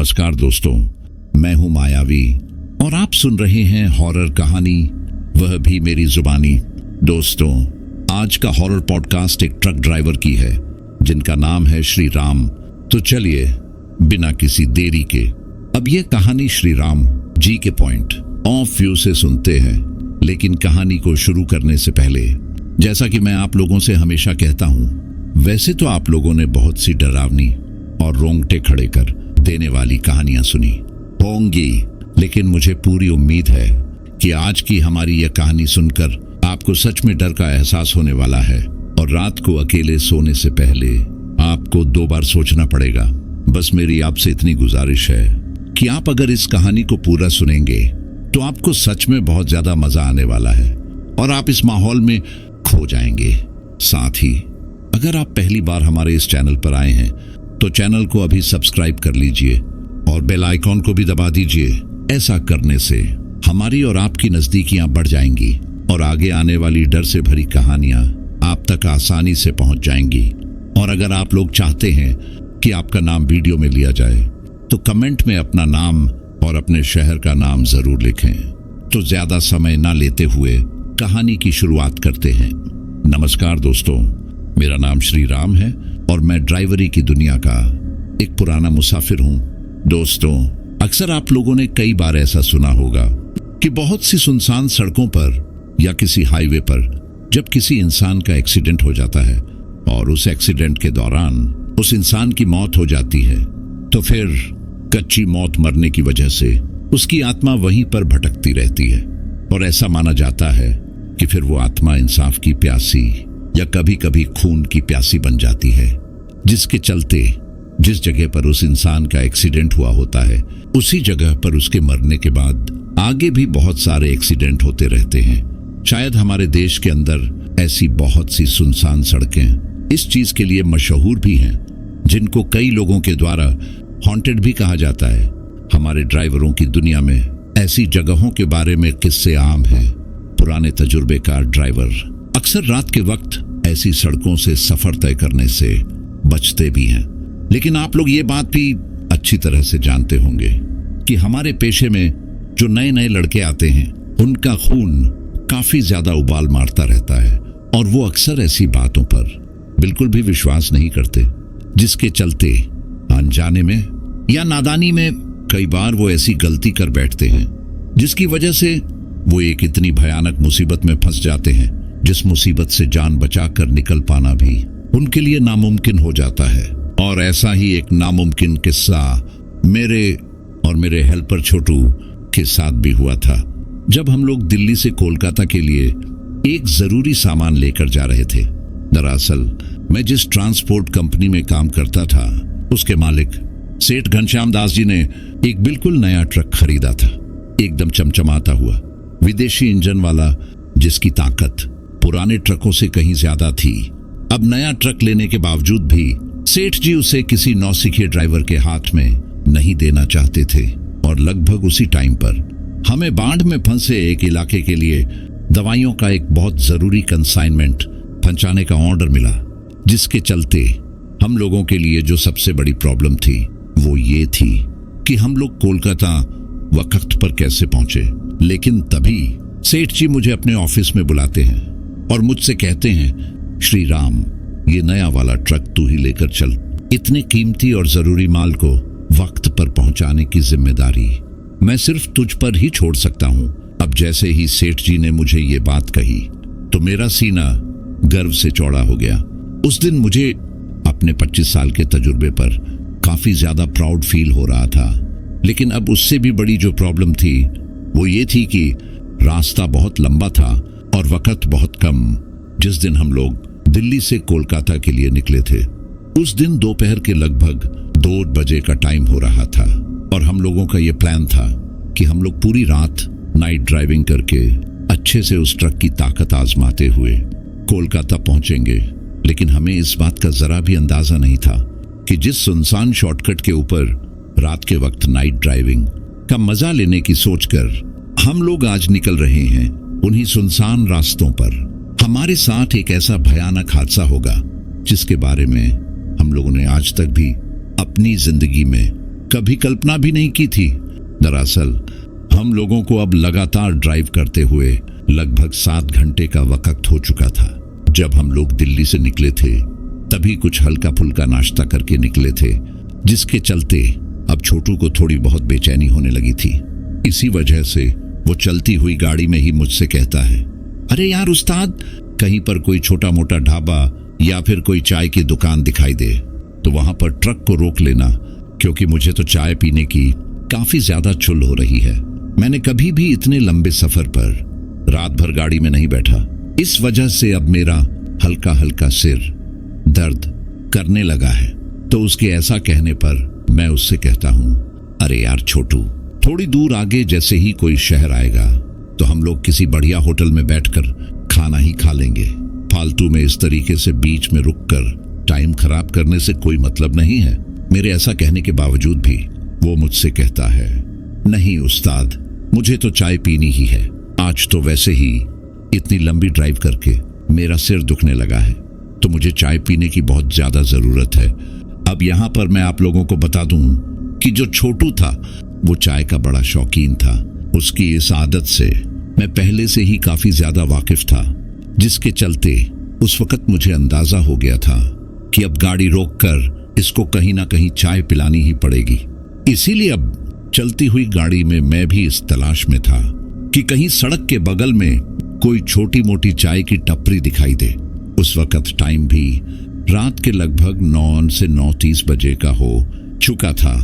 नमस्कार दोस्तों, मैं हूं मायावी और आप सुन रहे हैं हॉरर कहानी, वह भी मेरी जुबानी। दोस्तों, आज का हॉरर पॉडकास्ट एक ट्रक ड्राइवर की है जिनका नाम है श्री राम। तो चलिए बिना किसी देरी के अब ये कहानी श्री राम जी के पॉइंट ऑफ व्यू से सुनते हैं। लेकिन कहानी को शुरू करने से पहले, जैसा कि मैं आप लोगों से हमेशा कहता हूं, वैसे तो आप लोगों ने बहुत सी डरावनी और रोंगटे खड़े कर देने वाली कहानियां सुनी होंगी, लेकिन मुझे पूरी उम्मीद है कि आज की हमारी यह कहानी सुनकर आपको सच में डर का एहसास होने वाला है और रात को अकेले सोने से पहले आपको 2 बार सोचना पड़ेगा। बस मेरी आपसे इतनी गुजारिश है कि आप अगर इस कहानी को पूरा सुनेंगे तो आपको सच में बहुत ज्यादा मजा आने वाला है और आप इस माहौल में खो जाएंगे। साथ ही अगर आप पहली बार हमारे इस चैनल पर आए हैं तो चैनल को अभी सब्सक्राइब कर लीजिए और बेल आइकॉन को भी दबा दीजिए। ऐसा करने से हमारी और आपकी नजदीकियां बढ़ जाएंगी और आगे आने वाली डर से भरी कहानियां आप तक आसानी से पहुंच जाएंगी। और अगर आप लोग चाहते हैं कि आपका नाम वीडियो में लिया जाए तो कमेंट में अपना नाम और अपने शहर का नाम जरूर लिखें। तो ज्यादा समय ना लेते हुए कहानी की शुरुआत करते हैं। नमस्कार दोस्तों, मेरा नाम श्री राम है और मैं ड्राइवरी की दुनिया का एक पुराना मुसाफिर हूं। दोस्तों, अक्सर आप लोगों ने कई बार ऐसा सुना होगा कि बहुत सी सुनसान सड़कों पर या किसी हाईवे पर जब किसी इंसान का एक्सीडेंट हो जाता है और उस एक्सीडेंट के दौरान उस इंसान की मौत हो जाती है तो फिर कच्ची मौत मरने की वजह से उसकी आत्मा वहीं पर भटकती रहती है और ऐसा माना जाता है कि फिर वो आत्मा इंसाफ की प्यासी या कभी कभी खून की प्यासी बन जाती है, जिसके चलते जिस जगह पर उस इंसान का एक्सीडेंट हुआ होता है उसी जगह पर उसके मरने के बाद आगे भी बहुत सारे एक्सीडेंट होते रहते हैं। शायद हमारे देश के अंदर ऐसी बहुत सी सुनसान सड़कें इस चीज के लिए मशहूर भी हैं, जिनको कई लोगों के द्वारा हॉन्टेड भी कहा जाता है। हमारे ड्राइवरों की दुनिया में ऐसी जगहों के बारे में किस्से आम हैं। पुराने तजुर्बेकार ड्राइवर अक्सर रात के वक्त ऐसी सड़कों से सफर तय करने से बचते भी हैं। लेकिन आप लोग ये बात भी अच्छी तरह से जानते होंगे कि हमारे पेशे में जो नए नए लड़के आते हैं उनका खून काफी ज्यादा उबाल मारता रहता है और वो अक्सर ऐसी बातों पर बिल्कुल भी विश्वास नहीं करते, जिसके चलते अनजाने में या नादानी में कई बार वो ऐसी गलती कर बैठते हैं जिसकी वजह से वो एक इतनी भयानक मुसीबत में फंस जाते हैं जिस मुसीबत से जान बचाकर निकल पाना भी उनके लिए नामुमकिन हो जाता है। और ऐसा ही एक नामुमकिन किस्सा मेरे और मेरे हेल्पर छोटू के साथ भी हुआ था, जब हम लोग दिल्ली से कोलकाता के लिए एक जरूरी सामान लेकर जा रहे थे। दरअसल मैं जिस ट्रांसपोर्ट कंपनी में काम करता था उसके मालिक सेठ घनश्याम दास जी ने एक बिल्कुल नया ट्रक खरीदा था, एकदम चमचमाता हुआ विदेशी इंजन वाला, जिसकी ताकत पुराने ट्रकों से कहीं ज्यादा थी। अब नया ट्रक लेने के बावजूद भी सेठ जी उसे किसी नौसिखिए ड्राइवर के हाथ में नहीं देना चाहते थे और लगभग उसी टाइम पर हमें बाढ़ में फंसे एक इलाके के लिए दवाइयों का एक बहुत जरूरी कंसाइनमेंट पहुंचाने का ऑर्डर मिला, जिसके चलते हम लोगों के लिए जो सबसे बड़ी प्रॉब्लम थी वो ये थी कि हम लोग कोलकाता वक्त पर कैसे पहुंचे। लेकिन तभी सेठ जी मुझे अपने ऑफिस में बुलाते हैं और मुझसे कहते हैं, श्री राम, ये नया वाला ट्रक तू ही लेकर चल। इतने कीमती और जरूरी माल को वक्त पर पहुंचाने की जिम्मेदारी मैं सिर्फ तुझ पर ही छोड़ सकता हूं। अब जैसे ही सेठ जी ने मुझे ये बात कही तो मेरा सीना गर्व से चौड़ा हो गया। उस दिन मुझे अपने 25 साल के तजुर्बे पर काफी ज्यादा प्राउड फील हो रहा था। लेकिन अब उससे भी बड़ी जो प्रॉब्लम थी वो ये थी कि रास्ता बहुत लंबा था और वक्त बहुत कम। जिस दिन हम लोग दिल्ली से कोलकाता के लिए निकले थे उस दिन दोपहर के लगभग 2 बजे का टाइम हो रहा था और हम लोगों का ये प्लान था कि हम लोग पूरी रात नाइट ड्राइविंग करके अच्छे से उस ट्रक की ताकत आजमाते हुए कोलकाता पहुंचेंगे। लेकिन हमें इस बात का जरा भी अंदाजा नहीं था कि जिस सुनसान शॉर्टकट के ऊपर रात के वक्त नाइट ड्राइविंग का मजा लेने की सोचकर हम लोग आज निकल रहे हैं, उन्हीं सुनसान रास्तों पर हमारे साथ एक ऐसा भयानक हादसा होगा जिसके बारे में हम लोगों ने आज तक भी अपनी जिंदगी में कभी कल्पना भी नहीं की थी। दरअसल हम लोगों को अब लगातार ड्राइव करते हुए लगभग 7 घंटे का वक्त हो चुका था। जब हम लोग दिल्ली से निकले थे तभी कुछ हल्का फुल्का नाश्ता करके निकले थे, जिसके चलते अब छोटू को थोड़ी बहुत बेचैनी होने लगी थी। इसी वजह से वो चलती हुई गाड़ी में ही मुझसे कहता है, अरे यार उस्ताद, कहीं पर कोई छोटा मोटा ढाबा या फिर कोई चाय की दुकान दिखाई दे तो वहां पर ट्रक को रोक लेना, क्योंकि मुझे तो चाय पीने की काफी ज्यादा चुल हो रही है। मैंने कभी भी इतने लंबे सफर पर रात भर गाड़ी में नहीं बैठा। इस वजह से अब मेरा हल्का हल्का सिर दर्द करने लगा है। तो उसके ऐसा कहने पर मैं उससे कहता हूँ, अरे यार छोटू, थोड़ी दूर आगे जैसे ही कोई शहर आएगा तो हम लोग किसी बढ़िया होटल में बैठकर खाना ही खा लेंगे। फालतू में इस तरीके से बीच में रुककर टाइम खराब करने से कोई मतलब नहीं है। मेरे ऐसा कहने के बावजूद भी वो मुझसे कहता है, नहीं उस्ताद, मुझे तो चाय पीनी ही है। आज तो वैसे ही इतनी लंबी ड्राइव करके मेरा सिर दुखने लगा है, तो मुझे चाय पीने की बहुत ज्यादा जरूरत है। अब यहाँ पर मैं आप लोगों को बता दूं कि जो छोटू था वो चाय का बड़ा शौकीन था। उसकी इस आदत से मैं पहले से ही काफी ज्यादा वाकिफ था, जिसके चलते उस वक्त मुझे अंदाजा हो गया था कि अब गाड़ी रोककर इसको कहीं ना कहीं चाय पिलानी ही पड़ेगी। इसीलिए अब चलती हुई गाड़ी में मैं भी इस तलाश में था कि कहीं सड़क के बगल में कोई छोटी मोटी चाय की टपरी दिखाई दे। उस वक्त टाइम भी रात के लगभग 9 से 9:30 बजे का हो चुका था,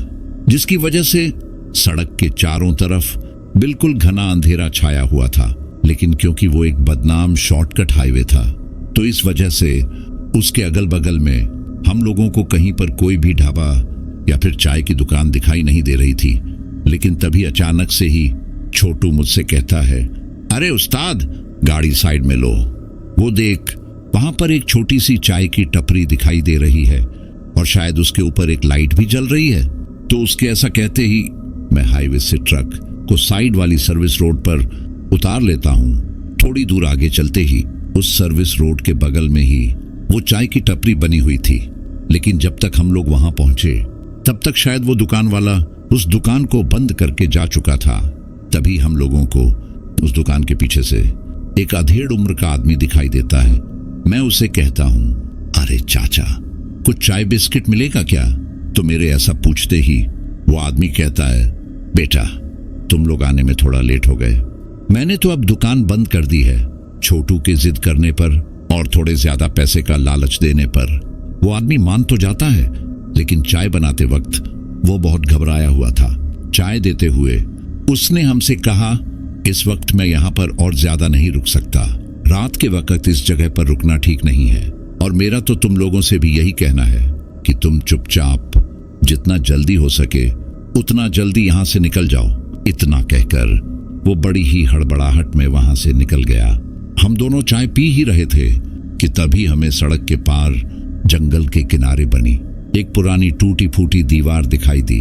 जिसकी वजह से सड़क के चारों तरफ बिल्कुल घना अंधेरा छाया हुआ था। लेकिन क्योंकि वो एक बदनाम शॉर्टकट हाईवे था, तो इस वजह से उसके अगल बगल में हम लोगों को कहीं पर कोई भी ढाबा या फिर चाय की दुकान दिखाई नहीं दे रही थी। लेकिन तभी अचानक से ही छोटू मुझसे कहता है, अरे उस्ताद, गाड़ी साइड में लो, वो देख, वहां पर एक छोटी सी चाय की टपरी दिखाई दे रही है और शायद उसके ऊपर एक लाइट भी जल रही है। तो उसके ऐसा कहते ही मैं हाईवे से ट्रक को साइड वाली सर्विस रोड पर उतार लेता हूँ। थोड़ी दूर आगे चलते ही उस सर्विस रोड के बगल में ही वो चाय की टपरी बनी हुई थी। लेकिन जब तक हम लोग वहां पहुंचे तब तक शायद वो दुकान वाला उस दुकान को बंद करके जा चुका था। तभी हम लोगों को उस दुकान के पीछे से एक अधेड़ उम्र का आदमी दिखाई देता है। मैं उसे कहता हूँ, अरे चाचा, कुछ चाय बिस्किट मिलेगा क्या? तो मेरे ऐसा पूछते ही वो आदमी कहता है, बेटा, तुम लोग आने में थोड़ा लेट हो गए। मैंने तो अब दुकान बंद कर दी है। छोटू के जिद करने पर और थोड़े ज्यादा पैसे का लालच देने पर वो आदमी मान तो जाता है, लेकिन चाय बनाते वक्त वो बहुत घबराया हुआ था। चाय देते हुए उसने हमसे कहा, इस वक्त मैं यहाँ पर और ज्यादा नहीं रुक सकता। रात के वक्त इस जगह पर रुकना ठीक नहीं है और मेरा तो तुम लोगों से भी यही कहना है कि तुम चुपचाप जितना जल्दी हो सके उतना जल्दी यहाँ से निकल जाओ। इतना कहकर वो बड़ी ही हड़बड़ाहट में वहां से निकल गया। हम दोनों चाय पी ही रहे थे कि तभी हमें सड़क के पार जंगल के किनारे बनी एक पुरानी टूटी फूटी दीवार दिखाई दी,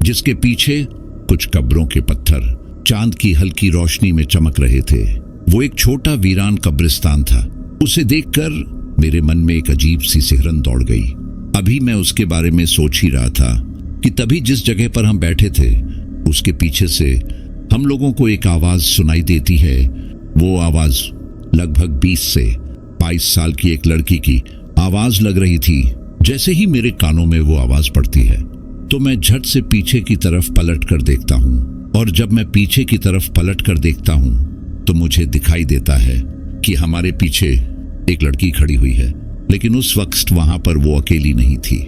जिसके पीछे कुछ कब्रों के पत्थर चांद की हल्की रोशनी में चमक रहे थे। वो एक छोटा वीरान कब्रिस्तान था। उसे देखकर मेरे मन में एक अजीब सी सिहरन दौड़ गई। अभी मैं उसके बारे में सोच ही रहा था कि तभी जिस जगह पर हम बैठे थे उसके पीछे से हम लोगों को एक आवाज सुनाई देती है। वो आवाज लगभग 20 से 22 साल की एक लड़की की आवाज लग रही थी। जैसे ही मेरे कानों में वो आवाज पड़ती है तो मैं झट से पीछे की तरफ पलट कर देखता हूँ, और जब मैं पीछे की तरफ पलट कर देखता हूँ तो मुझे दिखाई देता है कि हमारे पीछे एक लड़की खड़ी हुई है। लेकिन उस वक्त वहां पर वो अकेली नहीं थी,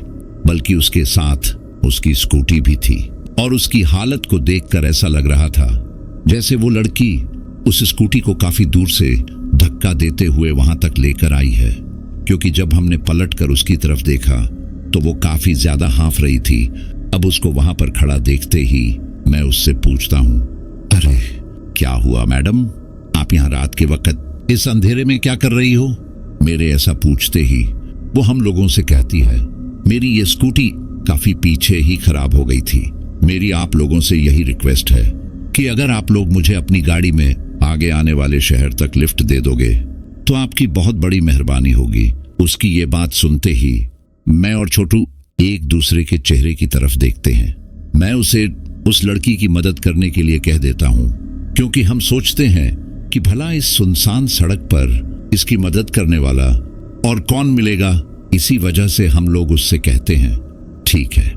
बल्कि उसके साथ उसकी स्कूटी भी थी। और उसकी हालत को देखकर ऐसा लग रहा था जैसे वो लड़की उस स्कूटी को काफी दूर से धक्का देते हुए वहां तक लेकर आई है, क्योंकि जब हमने पलटकर उसकी तरफ देखा तो वो काफी ज्यादा हाँफ रही थी। अब उसको वहां पर खड़ा देखते ही मैं उससे पूछता हूँ, अरे क्या हुआ मैडम, आप यहाँ रात के वक्त इस अंधेरे में क्या कर रही हो? मेरे ऐसा पूछते ही वो हम लोगों से कहती है, मेरी ये स्कूटी काफी पीछे ही खराब हो गई थी। मेरी आप लोगों से यही रिक्वेस्ट है कि अगर आप लोग मुझे अपनी गाड़ी में आगे आने वाले शहर तक लिफ्ट दे दोगे तो आपकी बहुत बड़ी मेहरबानी होगी। उसकी ये बात सुनते ही मैं और छोटू एक दूसरे के चेहरे की तरफ देखते हैं। मैं उसे उस लड़की की मदद करने के लिए कह देता हूँ, क्योंकि हम सोचते हैं कि भला इस सुनसान सड़क पर इसकी मदद करने वाला और कौन मिलेगा। इसी वजह से हम लोग उससे कहते हैं, ठीक है,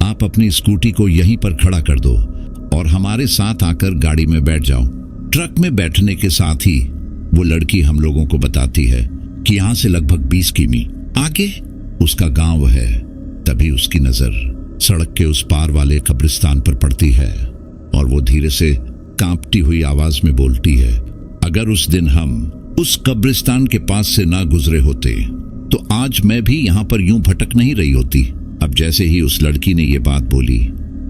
आप अपनी स्कूटी को यहीं पर खड़ा कर दो और हमारे साथ आकर गाड़ी में बैठ जाओ। ट्रक में बैठने के साथ ही वो लड़की हम लोगों को बताती है कि यहाँ से लगभग 20 किमी आगे उसका गांव है। तभी उसकी नजर सड़क के उस पार वाले कब्रिस्तान पर पड़ती है और वो धीरे से कांपती हुई आवाज में बोलती है, अगर उस दिन हम उस कब्रिस्तान के पास से ना गुजरे होते तो आज मैं भी यहाँ पर यूं भटक नहीं रही होती। अब जैसे ही उस लड़की ने ये बात बोली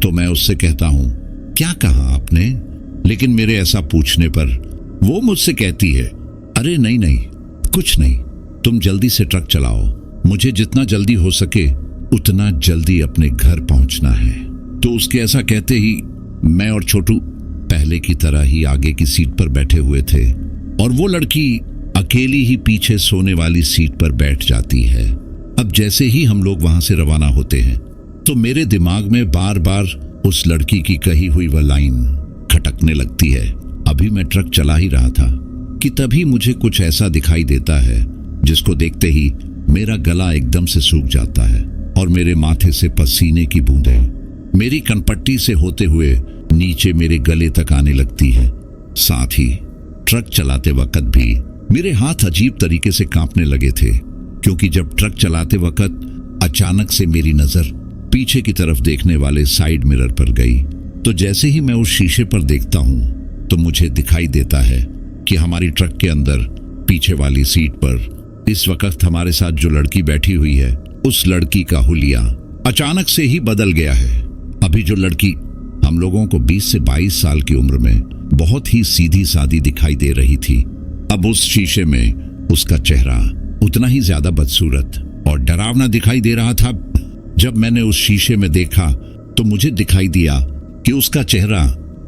तो मैं उससे कहता हूँ, क्या कहा आपने? लेकिन मेरे ऐसा पूछने पर वो मुझसे कहती है, अरे नहीं नहीं, कुछ नहीं, तुम जल्दी से ट्रक चलाओ, मुझे जितना जल्दी हो सके उतना जल्दी अपने घर पहुंचना है। तो उसके ऐसा कहते ही मैं और छोटू पहले की तरह ही आगे की सीट पर बैठे हुए थे और वो लड़की अकेली ही पीछे सोने वाली सीट पर बैठ जाती है। अब जैसे ही हम लोग वहां से रवाना होते हैं तो मेरे दिमाग में बार बार उस लड़की की कही हुई वह लाइन खटकने लगती है। अभी मैं ट्रक चला ही रहा था कि तभी मुझे कुछ ऐसा दिखाई देता है जिसको देखते ही मेरा गला एकदम से सूख जाता है और मेरे माथे से पसीने की बूंदें मेरी कनपट्टी से होते हुए नीचे मेरे गले तक आने लगती है। साथ ही ट्रक चलाते वक्त भी मेरे हाथ अजीब तरीके से कांपने लगे थे, क्योंकि जब ट्रक चलाते वक्त अचानक से मेरी नजर पीछे की तरफ देखने वाले साइड मिरर पर गई। तो जैसे ही मैं उस शीशे पर देखता हूं तो मुझे दिखाई देता है कि हमारी ट्रक के अंदर पीछे वाली सीट पर इस वक्त हमारे साथ जो लड़की बैठी हुई है, उस लड़की का हुलिया अचानक से ही बदल गया है। अभी जो लड़की हम लोगों को 20 से 22 साल की उम्र में बहुत ही सीधी सादी दिखाई दे रही थी, अब उस शीशे में उसका चेहरा उतना ही ज्यादा बदसूरत और डरावना दिखाई दे रहा था। जब मैंने उस शीशे में देखा तो मुझे दिखाई दिया कि उसका चेहरा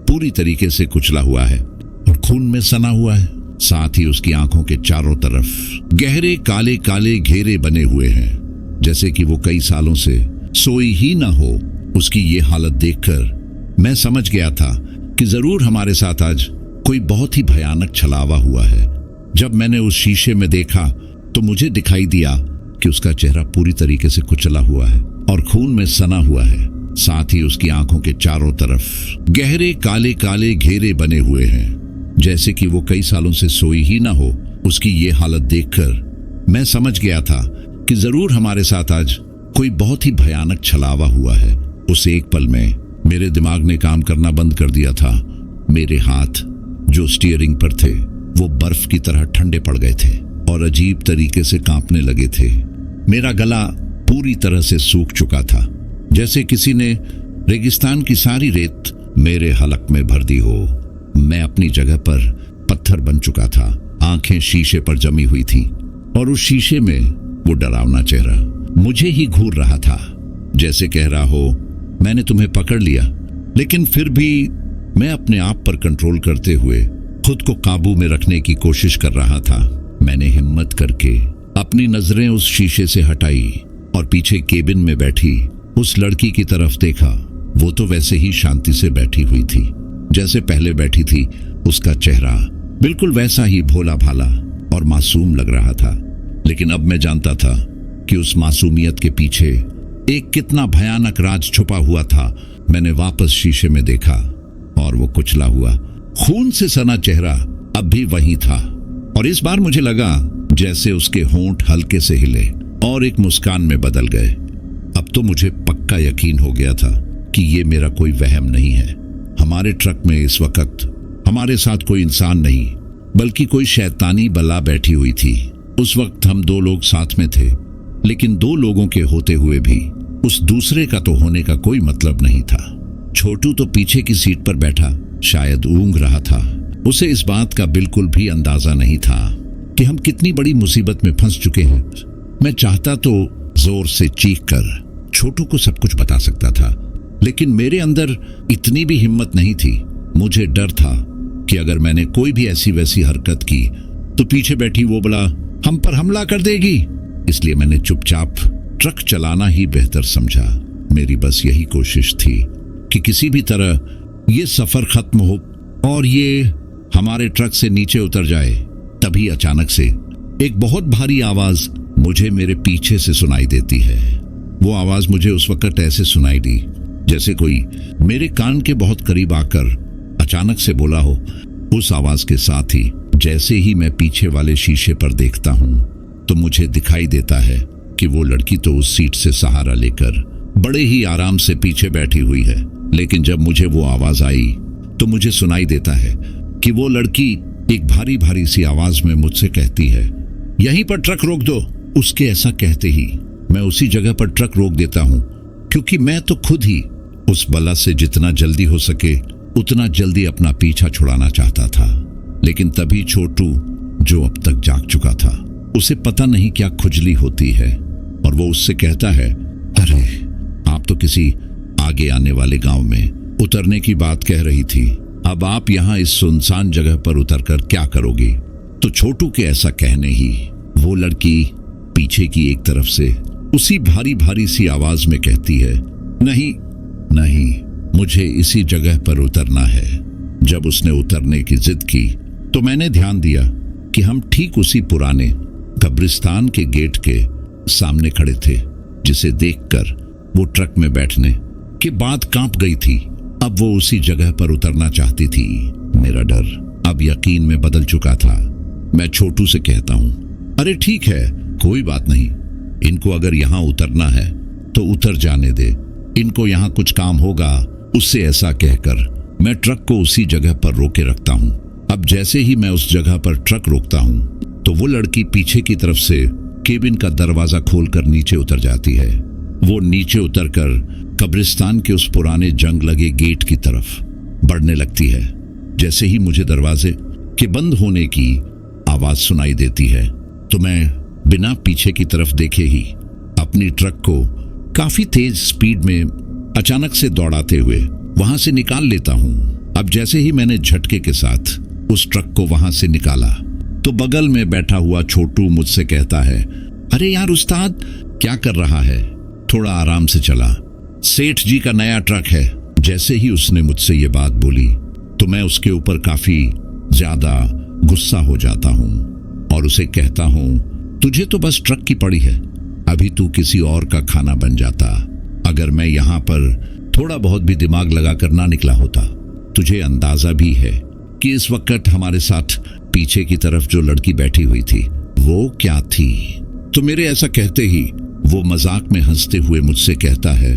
पूरी तरीके से कुचला हुआ है और खून में सना हुआ है। साथ ही उसकी आंखों के चारों तरफ गहरे काले काले घेरे बने हुए हैं, जैसे कि वो कई सालों से सोई ही ना हो। उसकी ये हालत देखकर मैं समझ गया था कि जरूर हमारे साथ आज कोई बहुत ही भयानक छलावा हुआ है। जब मैंने उस शीशे में देखा तो मुझे दिखाई दिया कि उसका चेहरा पूरी तरीके से कुचला हुआ है और खून में सना हुआ है। साथ ही उसकी आंखों के चारों तरफ गहरे काले काले घेरे बने हुए हैं, जैसे कि वो कई सालों से सोई ही ना हो। उसकी ये हालत देखकर मैं समझ गया था कि जरूर हमारे साथ आज कोई बहुत ही भयानक छलावा हुआ है। उस एक पल में मेरे दिमाग ने काम करना बंद कर दिया था। मेरे हाथ जो स्टीयरिंग पर थे वो बर्फ की तरह ठंडे पड़ गए थे और अजीब तरीके से कांपने लगे थे। मेरा गला पूरी तरह से सूख चुका था, जैसे किसी ने रेगिस्तान की सारी रेत मेरे हलक में भर दी हो। मैं अपनी जगह पर पत्थर बन चुका था, आंखें शीशे पर जमी हुई थी और उस शीशे में वो डरावना चेहरा मुझे ही घूर रहा था, जैसे कह रहा हो, मैंने तुम्हें पकड़ लिया। लेकिन फिर भी मैं अपने आप पर कंट्रोल करते हुए खुद को काबू में रखने की कोशिश कर रहा था। मैंने हिम्मत करके अपनी नजरें उस शीशे से हटाई और पीछे केबिन में बैठी उस लड़की की तरफ देखा। वो तो वैसे ही शांति से बैठी हुई थी जैसे पहले बैठी थी। उसका चेहरा बिल्कुल वैसा ही भोला भाला और मासूम लग रहा था। लेकिन अब मैं जानता था कि उस मासूमियत के पीछे एक कितना भयानक राज छुपा हुआ था। मैंने वापस शीशे में देखा और वो कुचला हुआ खून से सना चेहरा अब भी वही था और इस बार मुझे लगा जैसे उसके होंठ हल्के से हिले और एक मुस्कान में बदल गए। अब तो मुझे पक्का यकीन हो गया था कि ये मेरा कोई वहम नहीं है। हमारे ट्रक में इस वक्त हमारे साथ कोई इंसान नहीं बल्कि कोई शैतानी बला बैठी हुई थी। उस वक्त हम दो लोग साथ में थे, लेकिन दो लोगों के होते हुए भी उस दूसरे का तो होने का कोई मतलब नहीं था। छोटू तो पीछे की सीट पर बैठा शायद ऊँघ रहा था। उसे इस बात का बिल्कुल भी अंदाजा नहीं था कि हम कितनी बड़ी मुसीबत में फंस चुके हैं। मैं चाहता तो जोर से चीख कर छोटू को सब कुछ बता सकता था, लेकिन मेरे अंदर इतनी भी हिम्मत नहीं थी। मुझे डर था कि अगर मैंने कोई भी ऐसी वैसी हरकत की तो पीछे बैठी वो बला हम पर हमला कर देगी। इसलिए मैंने चुपचाप ट्रक चलाना ही बेहतर समझा। मेरी बस यही कोशिश थी कि किसी भी तरह ये सफर खत्म हो और ये हमारे ट्रक से नीचे उतर जाए। तभी अचानक से एक बहुत भारी आवाज मुझे मेरे पीछे से सुनाई देती है। वो आवाज मुझे उस वक्त ऐसे सुनाई दी जैसे कोई मेरे कान के बहुत करीब आकर अचानक से बोला हो। उस आवाज के साथ ही जैसे ही मैं पीछे वाले शीशे पर देखता हूं तो मुझे दिखाई देता है कि वो लड़की तो उस सीट से सहारा लेकर बड़े ही आराम से पीछे बैठी हुई है। लेकिन जब मुझे वो आवाज आई तो मुझे सुनाई देता है कि वो लड़की एक भारी भारी सी आवाज में मुझसे कहती है, यहीं पर ट्रक रोक दो। उसके ऐसा कहते ही मैं उसी जगह पर ट्रक रोक देता हूं, क्योंकि मैं तो खुद ही उस बला से जितना जल्दी हो सके उतना जल्दी अपना पीछा छुड़ाना चाहता था। लेकिन तभी छोटू, जो अब तक जाग चुका था, उसे पता नहीं क्या खुजली होती है और वो उससे कहता है, अरे आप तो किसी आगे आने वाले गांव में उतरने की बात कह रही थी, अब आप यहाँ इस सुनसान जगह पर उतरकर क्या करोगी? तो छोटू के ऐसा कहने ही वो लड़की पीछे की एक तरफ से उसी भारी भारी सी आवाज में कहती है, नहीं नहीं, मुझे इसी जगह पर उतरना है। जब उसने उतरने की जिद की तो मैंने ध्यान दिया कि हम ठीक उसी पुराने कब्रिस्तान के गेट के सामने खड़े थे, जिसे देखकर वो ट्रक में बैठने के बाद कांप गई थी। अब वो उसी जगह पर उतरना चाहती थी। मेरा डर अब यकीन में बदल चुका था। मैं छोटू से कहता हूं, अरे ठीक है, कोई बात नहीं, इनको अगर यहां उतरना है तो उतर जाने दे, इनको यहां कुछ काम होगा। उससे ऐसा कहकर मैं ट्रक को उसी जगह पर रोके रखता हूं। अब जैसे ही मैं उस जगह पर ट्रक रोकता हूं तो वो लड़की पीछे की तरफ से केबिन का दरवाजा खोलकर नीचे उतर जाती है। वो नीचे उतरकर कब्रिस्तान के उस पुराने जंग लगे गेट की तरफ बढ़ने लगती है। जैसे ही मुझे दरवाजे के बंद होने की आवाज सुनाई देती है तो मैं बिना पीछे की तरफ देखे ही अपनी ट्रक को काफी तेज स्पीड में अचानक से दौड़ाते हुए वहां से निकाल लेता हूं। अब जैसे ही मैंने झटके के साथ उस ट्रक को वहां से निकाला तो बगल में बैठा हुआ छोटू मुझसे कहता है, अरे यार उस्ताद, क्या कर रहा है? थोड़ा आराम से चला, सेठ जी का नया ट्रक है। जैसे ही उसने मुझसे ये बात बोली तो मैं उसके ऊपर काफी ज्यादा गुस्सा हो जाता हूं और उसे कहता हूं, तुझे तो बस ट्रक की पड़ी है, अभी तू किसी और का खाना बन जाता। अगर मैं यहाँ पर थोड़ा बहुत भी दिमाग लगाकर ना निकला होता, तुझे अंदाजा भी है कि इस वक्त हमारे साथ पीछे की तरफ जो लड़की बैठी हुई थी वो क्या थी। तो मेरे ऐसा कहते ही वो मजाक में हंसते हुए मुझसे कहता है,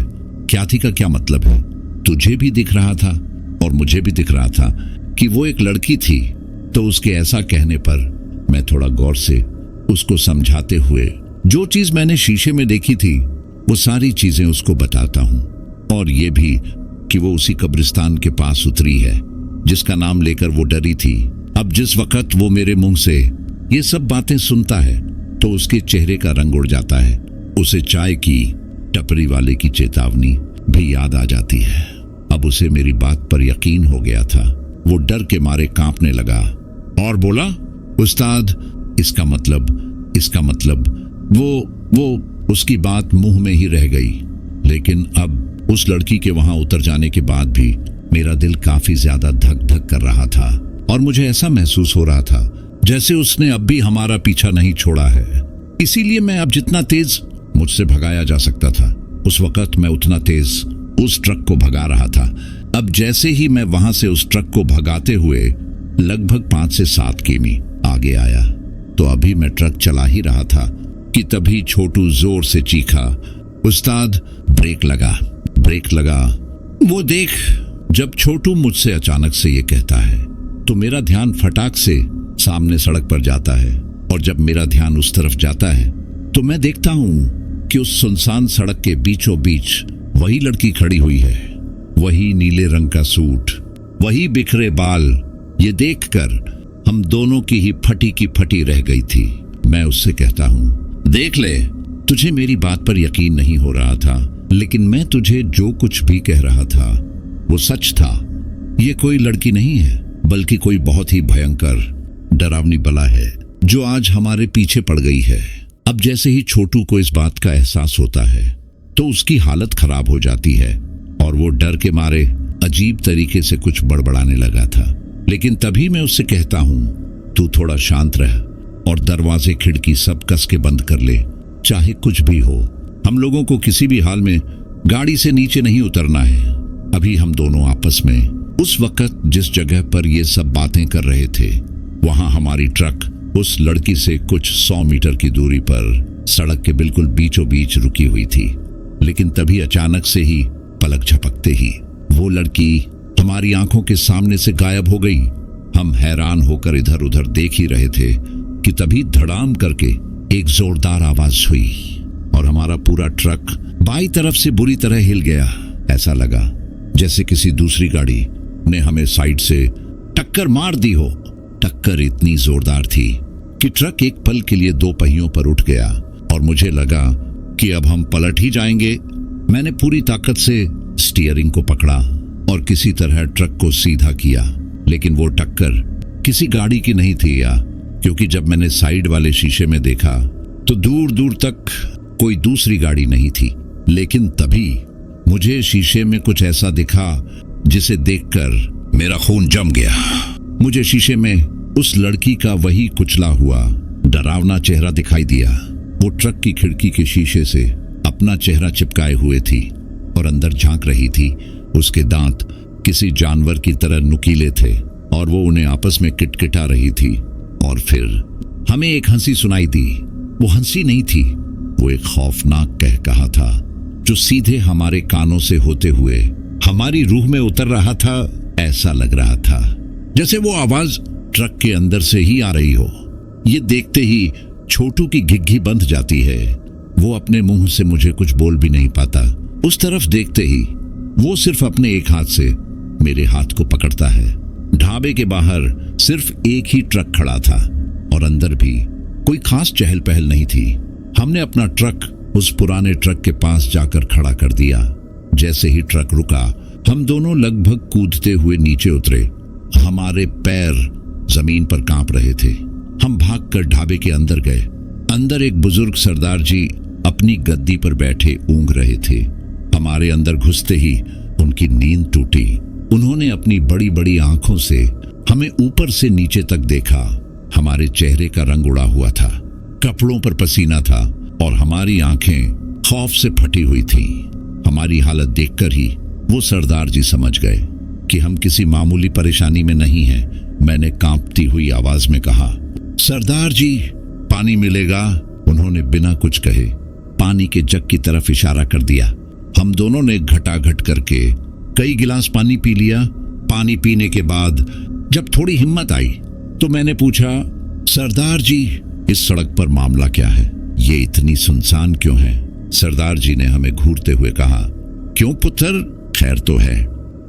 क्या थी का क्या मतलब है? तुझे भी दिख रहा था और मुझे भी दिख रहा था कि वो एक लड़की थी। तो उसके ऐसा कहने पर मैं थोड़ा गौर से उसको समझाते हुए जो चीज मैंने शीशे में देखी थी वो सारी चीजें उसको बताता हूं, और ये भी कि वो उसी कब्रिस्तान के पास उतरी है जिसका नाम लेकर वो डरी थी। अब जिस वक्त वो मेरे मुंह से ये सब बातें सुनता है तो उसके चेहरे का रंग उड़ जाता है। उसे चाय की टपरी वाले की चेतावनी भी याद आ जाती है। अब उसे मेरी बात पर यकीन हो गया था। वो डर के मारे कांपने लगा और बोला, उस्ताद, इसका मतलब वो उसकी बात मुंह में ही रह गई। लेकिन अब उस लड़की के वहां उतर जाने के बाद भी मेरा दिल काफी ज्यादा धक धक कर रहा था और मुझे ऐसा महसूस हो रहा था जैसे उसने अब भी हमारा पीछा नहीं छोड़ा है। इसीलिए मैं अब जितना तेज मुझसे भगाया जा सकता था उस वक्त मैं उतना तेज उस ट्रक को भगा रहा था। अब जैसे ही मैं वहां से उस ट्रक को भगाते हुए लगभग 5 से 7 किमी आगे आया तो अभी मैं ट्रक चला ही रहा था कि तभी छोटू जोर से चीखा, उस्ताद, ब्रेक लगा। वो देख। जब छोटू मुझसे अचानक से ये कहता है तो मेरा ध्यान फटाक से सामने सड़क पर जाता है, और जब मेरा ध्यान उस तरफ जाता है तो मैं देखता हूं कि उस सुनसान सड़क के बीचों बीच वही लड़की खड़ी हुई है, वही नीले रंग का सूट, वही बिखरे बाल। ये देखकर हम दोनों की ही फटी की फटी रह गई थी। मैं उससे कहता हूं, देख ले, तुझे मेरी बात पर यकीन नहीं हो रहा था, लेकिन मैं तुझे जो कुछ भी कह रहा था वो सच था। ये कोई लड़की नहीं है, बल्कि कोई बहुत ही भयंकर डरावनी बला है जो आज हमारे पीछे पड़ गई है। अब जैसे ही छोटू को इस बात का एहसास होता है तो उसकी हालत खराब हो जाती है और वो डर के मारे अजीब तरीके से कुछ बड़बड़ाने लगा था। लेकिन तभी मैं उससे कहता हूं, तू थोड़ा शांत रह और दरवाजे खिड़की सब कस के बंद कर ले, चाहे कुछ भी हो। हम लोगों को किसी भी हाल में गाड़ी से नीचे नहीं उतरना है। अभी हम दोनों आपस में उस वक्त जिस जगह पर ये सब बातें कर रहे थे, वहां हमारी ट्रक उस लड़की से कुछ 100 मीटर की दूरी पर सड़क के बिल्कुल बीचों बीच रुकी हुई थी। लेकिन तभी अचानक से ही, पलक झपकते ही, वो लड़की हमारी आंखों के सामने से गायब हो गई। हम हैरान होकर इधर उधर देख ही रहे थे कि तभी धड़ाम करके एक जोरदार आवाज हुई और हमारा पूरा ट्रक बाईं तरफ से बुरी तरह हिल गया। ऐसा लगा जैसे किसी दूसरी गाड़ी ने हमें साइड से टक्कर मार दी हो। टक्कर इतनी जोरदार थी कि ट्रक एक पल के लिए 2 पहियों पर उठ गया और मुझे लगा कि अब हम पलट ही जाएंगे। मैंने पूरी ताकत से स्टीयरिंग को पकड़ा और किसी तरह ट्रक को सीधा किया। लेकिन वो टक्कर किसी गाड़ी की नहीं थी, या क्योंकि जब मैंने साइड वाले शीशे में देखा तो दूर दूर तक कोई दूसरी गाड़ी नहीं थी। लेकिन तभी मुझे शीशे में कुछ ऐसा दिखा जिसे देखकर मेरा खून जम गया। मुझे शीशे में उस लड़की का वही कुचला हुआ डरावना चेहरा दिखाई दिया। वो ट्रक की खिड़की के शीशे से अपना चेहरा चिपकाए हुए थी और अंदर झांक रही थी। उसके दांत किसी जानवर की तरह नुकीले थे और वो उन्हें आपस में किटकिटा रही थी। और फिर हमें एक हंसी सुनाई दी। वो हंसी नहीं थी, वो एक खौफनाक कहा था जो सीधे हमारे कानों से होते हुए हमारी रूह में उतर रहा था। ऐसा लग रहा था जैसे वो आवाज ट्रक के अंदर से ही आ रही हो। ये देखते ही छोटू की घिघी बंध जाती है। वो अपने मुंह से मुझे कुछ बोल भी नहीं पाता। उस तरफ देखते ही वो सिर्फ अपने एक हाथ से मेरे हाथ को पकड़ता है। ढाबे के बाहर सिर्फ एक ही ट्रक खड़ा था और अंदर भी कोई खास चहल पहल नहीं थी। हमने अपना ट्रक उस पुराने ट्रक के पास जाकर खड़ा कर दिया। जैसे ही ट्रक रुका, हम दोनों लगभग कूदते हुए नीचे उतरे। हमारे पैर जमीन पर कांप रहे थे। हम भागकर ढाबे के अंदर गए। अंदर एक बुजुर्ग सरदार जी अपनी गद्दी पर बैठे ऊँघ रहे थे। हमारे अंदर घुसते ही उनकी नींद टूटी। उन्होंने अपनी बड़ी बड़ी आंखों से हमें ऊपर से नीचे तक देखा। हमारे चेहरे का रंग उड़ा हुआ था, कपड़ों पर पसीना था और हमारी आंखें खौफ से फटी हुई थीं। हमारी हालत देखकर ही वो सरदार जी समझ गए कि हम किसी मामूली परेशानी में नहीं हैं। मैंने कांपती हुई आवाज में कहा, सरदार जी, पानी मिलेगा? उन्होंने बिना कुछ कहे पानी के जग की तरफ इशारा कर दिया। हम दोनों ने घटाघट करके कई गिलास पानी पी लिया। पानी पीने के बाद जब थोड़ी हिम्मत आई तो मैंने पूछा, सरदार जी, इस सड़क पर मामला क्या है? ये इतनी सुनसान क्यों है? सरदार जी ने हमें घूरते हुए कहा, क्यों पुत्र, खैर तो है।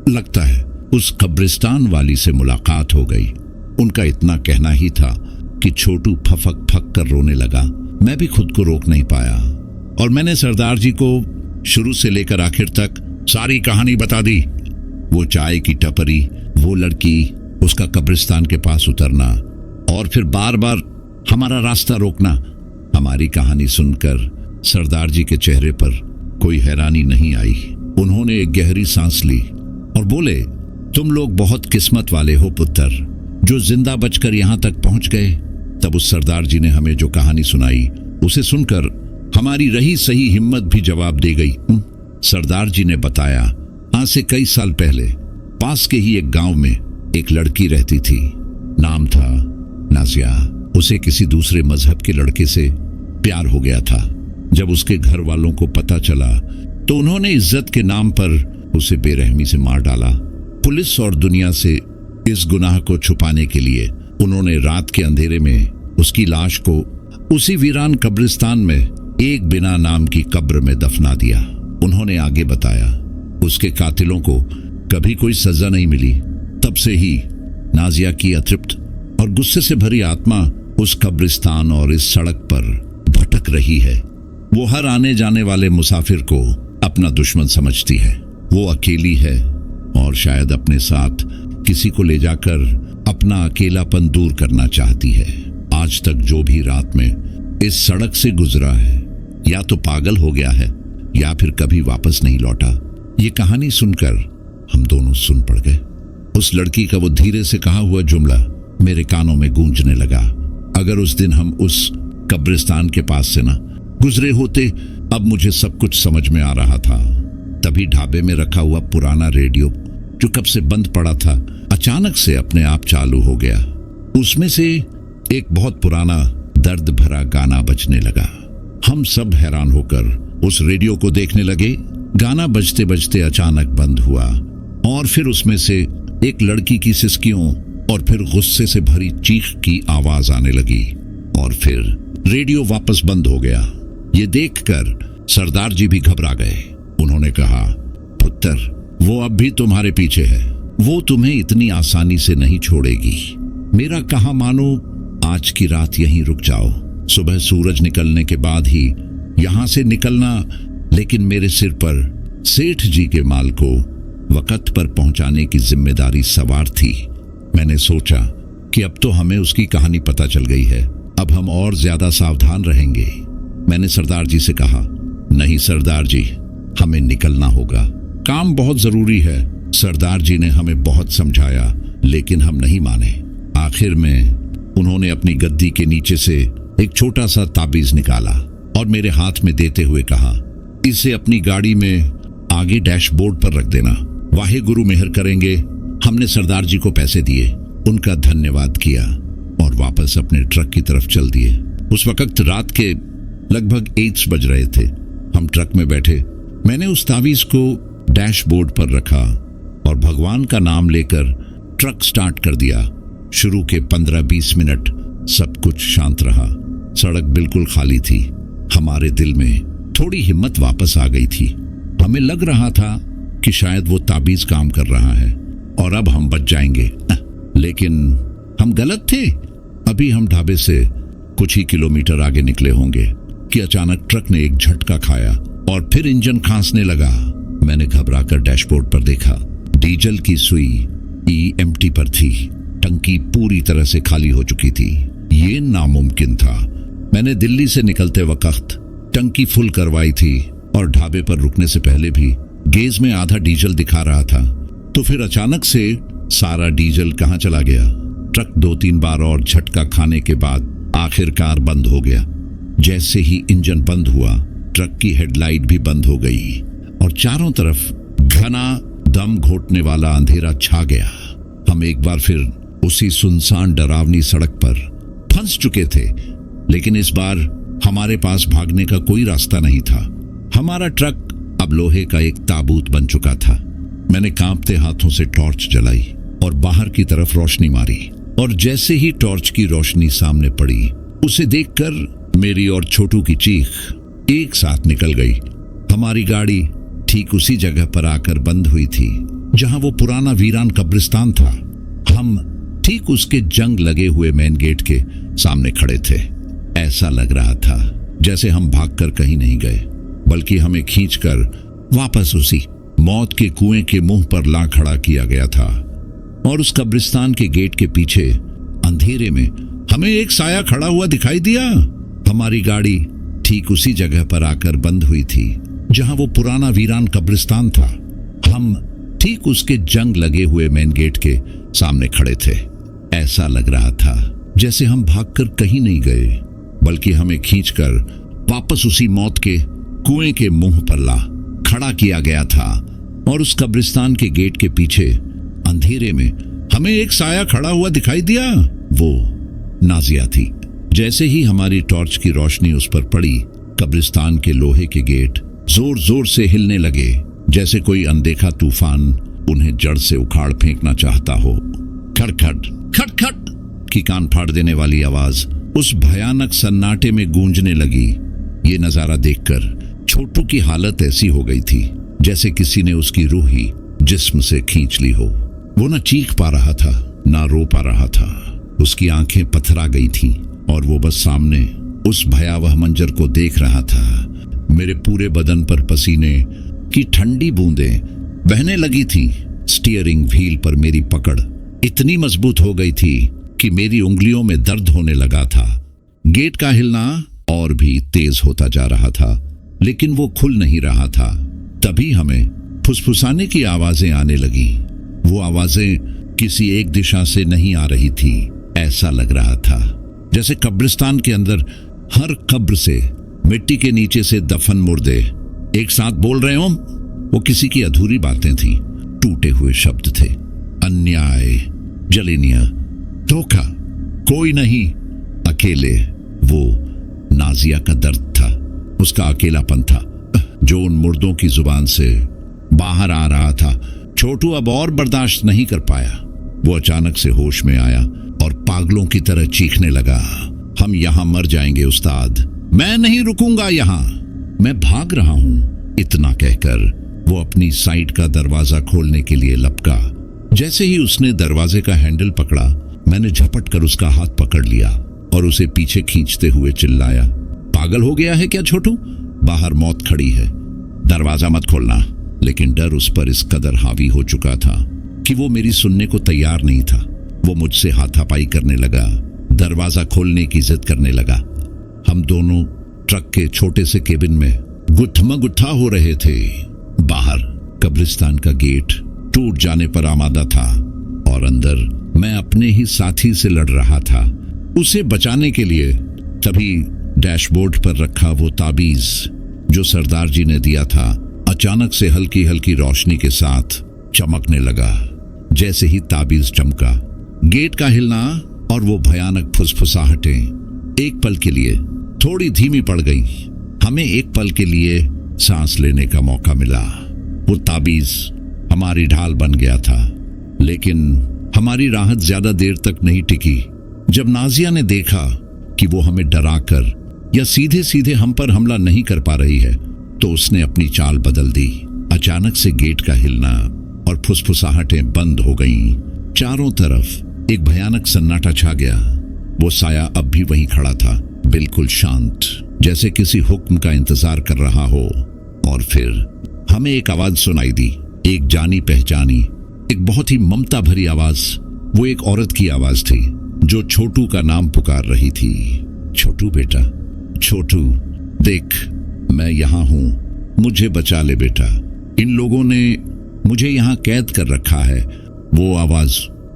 लगता है उस कब्रिस्तान वाली से मुलाकात हो गई। उनका इतना कहना ही था कि छोटू फफक फक कर रोने लगा। मैं भी खुद को रोक नहीं पाया और मैंने सरदार जी को शुरू से लेकर आखिर तक सारी कहानी बता दी। वो चाय की टपरी, वो लड़की, उसका कब्रिस्तान के पास उतरना और फिर बार बार हमारा रास्ता रोकना। हमारी कहानी सुनकर सरदार जी के चेहरे पर कोई हैरानी नहीं आई। उन्होंने एक गहरी सांस ली और बोले, तुम लोग बहुत किस्मत वाले हो पुत्र, जो जिंदा बचकर यहाँ तक पहुँच गए। तब उस सरदार जी ने हमें जो कहानी सुनाई, उसे सुनकर हमारी रही सही हिम्मत भी जवाब दे गई। सरदार जी ने बताया, आज से कई साल पहले पास के ही एक गांव में एक लड़की रहती थी। नाम था नाजिया। उसे किसी दूसरे मजहब के लड़के से प्यार हो गया था। जब उसके घर वालों को पता चला तो उन्होंने इज्जत के नाम पर उसे बेरहमी से मार डाला। पुलिस और दुनिया से इस गुनाह को छुपाने के लिए उन्होंने रात के अंधेरे में उसकी लाश को उसी वीरान कब्रिस्तान में एक बिना नाम की कब्र में दफना दिया। उन्होंने आगे बताया, उसके कातिलों को कभी कोई सजा नहीं मिली। तब से ही नाजिया की अतृप्त और गुस्से से भरी आत्मा उस कब्रिस्तान और इस सड़क पर भटक रही है। वो हर आने जाने वाले मुसाफिर को अपना दुश्मन समझती है। वो अकेली है और शायद अपने साथ किसी को ले जाकर अपना अकेलापन दूर करना चाहती है। आज तक जो भी रात में इस सड़क से गुजरा है, या तो पागल हो गया है या फिर कभी वापस नहीं लौटा। ये कहानी सुनकर हम दोनों सुन पड़ गए। उस लड़की का वो धीरे से कहा हुआ जुमला मेरे कानों में गूंजने लगा। अगर उस दिन हम उस कब्रिस्तान के पास से ना गुजरे होते, अब मुझे सब कुछ समझ में आ रहा था। तभी ढाबे में रखा हुआ पुराना रेडियो जो कब से बंद पड़ा था, अचानक से अपने आप चालू हो गया। उसमें से एक बहुत पुराना दर्द भरा गाना बजने लगा। हम सब हैरान होकर उस रेडियो को देखने लगे। गाना बजते बजते अचानक बंद हुआ और फिर उसमें से एक लड़की की सिसकियों और फिर गुस्से से भरी चीख की आवाज आने लगी और फिर रेडियो वापस बंद हो गया। ये देखकर सरदार जी भी घबरा गए। उन्होंने कहा, पुत्र, वो अब भी तुम्हारे पीछे है। वो तुम्हें इतनी आसानी से नहीं छोड़ेगी। मेरा कहा मानो, आज की रात यहीं रुक जाओ। सुबह सूरज निकलने के बाद ही यहां से निकलना, लेकिन मेरे सिर पर सेठ जी के माल को वक्त पर पहुंचाने की जिम्मेदारी सवार थी। मैंने सोचा कि अब तो हमें उसकी कहानी पता चल गई है, अब हम और ज्यादा सावधान रहेंगे। मैंने सरदार जी से कहा, नहीं सरदार जी, हमें निकलना होगा, काम बहुत जरूरी है। सरदार जी ने हमें बहुत समझाया, लेकिन हम नहीं माने। आखिर में उन्होंने अपनी गद्दी के नीचे से एक छोटा सा ताबीज निकाला और मेरे हाथ में देते हुए कहा, इसे अपनी गाड़ी में आगे डैशबोर्ड पर रख देना। वाहे गुरु मेहर करेंगे। हमने सरदार जी को पैसे दिए, उनका धन्यवाद किया और वापस अपने ट्रक की तरफ चल दिए। उस वक्त रात के लगभग 8 बज रहे थे। हम ट्रक में बैठे। मैंने उस तावीज को डैशबोर्ड पर रखा और भगवान का नाम लेकर ट्रक स्टार्ट कर दिया। शुरू के 15-20 मिनट सब कुछ शांत रहा। सड़क बिल्कुल खाली थी। हमारे दिल में थोड़ी हिम्मत वापस आ गई थी। हमें लग रहा था कि शायद वो ताबीज काम कर रहा है और अब हम बच जाएंगे। लेकिन हम गलत थे। अभी हम ढाबे से कुछ ही किलोमीटर आगे निकले होंगे कि अचानक ट्रक ने एक झटका खाया और फिर इंजन खांसने लगा। मैंने घबराकर डैशबोर्ड पर देखा। डीजल की सुई EMT पर थी। टंकी पूरी तरह से खाली हो चुकी थी। ये नामुमकिन था। मैंने दिल्ली से निकलते वक्त टंकी फुल करवाई थी और ढाबे पर रुकने से पहले भी गेज में आधा डीजल दिखा रहा था। तो फिर अचानक से सारा डीजल कहां चला गया? ट्रक 2-3 बार और झटका खाने के बाद आखिरकार बंद हो गया। जैसे ही इंजन बंद हुआ, ट्रक की हेडलाइट भी बंद हो गई और चारों तरफ घना दम घोटने वाला अंधेरा छा गया। हम एक बार फिर उसी सुनसान डरावनी सड़क पर फंस चुके थे, लेकिन इस बार हमारे पास भागने का कोई रास्ता नहीं था। हमारा ट्रक अब लोहे का एक ताबूत बन चुका था। मैंने कांपते हाथों से टॉर्च जलाई और बाहर की तरफ रोशनी मारी और जैसे ही टॉर्च की रोशनी सामने पड़ी, उसे देखकर मेरी और छोटू की चीख एक साथ निकल गई। हमारी गाड़ी ठीक उसी जगह पर आकर बंद हुई थी जहां वो पुराना वीरान कब्रिस्तान था। हम ठीक उसके जंग लगे हुए मेन गेट के सामने खड़े थे। ऐसा लग रहा था जैसे हम भागकर कहीं नहीं गए, बल्कि हमें खींचकर वापस उसी मौत के कुएं के मुंह पर ला खड़ा किया गया था। और उस कब्रिस्तान के गेट के पीछे अंधेरे में हमें एक साया खड़ा हुआ दिखाई दिया। हमारी गाड़ी ठीक उसी जगह पर आकर बंद हुई थी जहां वो पुराना वीरान कब्रिस्तान था। हम ठीक उसके जंग लगे हुए मेन गेट के सामने खड़े थे। ऐसा लग रहा था जैसे हम भागकर कहीं नहीं गए, बल्कि हमें खींचकर वापस उसी मौत के कुएं के मुंह पर ला खड़ा किया गया था। और उस कब्रिस्तान के गेट के पीछे अंधेरे में हमें एक साया खड़ा हुआ दिखाई दिया। वो नाजिया थी। जैसे ही हमारी टॉर्च की रोशनी उस पर पड़ी, कब्रिस्तान के लोहे के गेट जोर जोर से हिलने लगे, जैसे कोई अनदेखा तूफान उन्हें जड़ से उखाड़ फेंकना चाहता हो। खटखट खटखट की कान फाड़ देने वाली आवाज उस भयानक सन्नाटे में गूंजने लगी। ये नजारा देखकर छोटू की हालत ऐसी हो गई थी जैसे किसी ने उसकी रूह ही जिस्म से खींच ली हो। वो न चीख पा रहा था, ना रो पा रहा था। उसकी आंखें पथरा गई थीं और वो बस सामने उस भयावह मंजर को देख रहा था। मेरे पूरे बदन पर पसीने की ठंडी बूंदें बहने लगी थीं। स्टीयरिंग व्हील पर मेरी पकड़ इतनी मजबूत हो गई थी कि मेरी उंगलियों में दर्द होने लगा था। गेट का हिलना और भी तेज होता जा रहा था, लेकिन वो खुल नहीं रहा था। तभी हमें फुसफुसाने की आवाजें आने लगी। वो आवाजें किसी एक दिशा से नहीं आ रही थी। ऐसा लग रहा था जैसे कब्रिस्तान के अंदर हर कब्र से, मिट्टी के नीचे से दफन मुर्दे एक साथ बोल रहे हों। वो किसी की अधूरी बातें थी, टूटे हुए शब्द थे। अन्याय, जलेनिया, धोखा, कोई नहीं, अकेले। वो नाजिया का दर्द था, उसका अकेलापन था, जो उन मुर्दों की जुबान से बाहर आ रहा था। छोटू अब और बर्दाश्त नहीं कर पाया। वो अचानक से होश में आया और पागलों की तरह चीखने लगा, हम यहां मर जाएंगे उस्ताद, मैं नहीं रुकूंगा यहां, मैं भाग रहा हूं। इतना कहकर वो अपनी साइड का दरवाजा खोलने के लिए लपका। जैसे ही उसने दरवाजे का हैंडल पकड़ा, मैंने झपट कर उसका हाथ पकड़ लिया और उसे पीछे खींचते हुए चिल्लाया, पागल हो गया है क्या छोटू? बाहर मौत खड़ी है, दरवाजा मत खोलना। लेकिन डर उस पर इस कदर हावी हो चुका था कि वो मेरी सुनने को तैयार नहीं था। वो मुझसे हाथापाई करने लगा, दरवाजा खोलने की जिद करने लगा। हम दोनों ट्रक के छोटे से केबिन में गुत्था हो रहे थे। बाहर कब्रिस्तान का गेट टूट जाने पर आमादा था और अंदर मैं अपने ही साथी से लड़ रहा था, उसे बचाने के लिए। तभी डैशबोर्ड पर रखा वो ताबीज जो सरदार जी ने दिया था, अचानक से हल्की हल्की रोशनी के साथ चमकने लगा। जैसे ही ताबीज चमका, गेट का हिलना और वो भयानक फुसफुसाहटें एक पल के लिए थोड़ी धीमी पड़ गई। हमें एक पल के लिए सांस लेने का मौका मिला। वो ताबीज हमारी ढाल बन गया था, लेकिन हमारी राहत ज्यादा देर तक नहीं टिकी। जब नाजिया ने देखा कि वो हमें डराकर या सीधे सीधे हम पर हमला नहीं कर पा रही है, तो उसने अपनी चाल बदल दी। अचानक से गेट का हिलना और फुसफुसाहटें बंद हो गईं। चारों तरफ एक भयानक सन्नाटा छा गया। वो साया अब भी वहीं खड़ा था, बिल्कुल शांत, जैसे किसी हुक्म का इंतजार कर रहा हो। और फिर हमें एक आवाज सुनाई दी, एक जानी पहचानी, एक बहुत ही ममता भरी आवाज। वो एक औरत की आवाज थी जो छोटू का नाम पुकार रही थी। छोटू बेटा, छोटू देख, मैं यहां हूं, मुझे बचा ले बेटा, इन लोगों ने मुझे यहां कैद कर रखा है। वो आवाज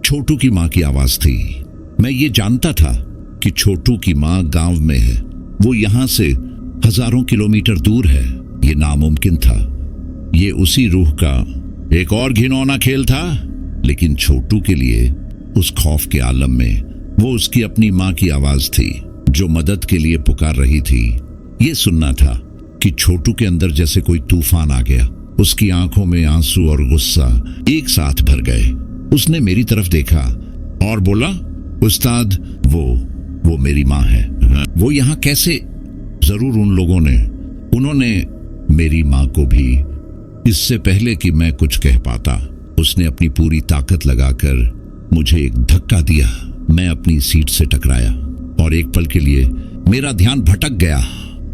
छोटू की मां की आवाज थी। मैं ये जानता था कि छोटू की मां गांव में है, वो यहां से हजारों किलोमीटर दूर है। ये नामुमकिन था। ये उसी रूह का एक और घिनौना खेल था। लेकिन छोटू के लिए उस खौफ के आलम में वो उसकी अपनी मां की आवाज थी जो मदद के लिए पुकार रही थी। ये सुनना था कि छोटू के अंदर जैसे कोई तूफान आ गया। उसकी आंखों में आंसू और गुस्सा एक साथ भर गए। उसने मेरी तरफ देखा और बोला, उस्ताद, वो मेरी मां है। वो यहाँ कैसे? जरूर उन्होंने मेरी मां को भी, इससे पहले कि मैं कुछ कह पाता, उसने अपनी पूरी ताकत लगाकर मुझे एक धक्का दिया। मैं अपनी सीट से टकराया और एक पल के लिए मेरा ध्यान भटक गया।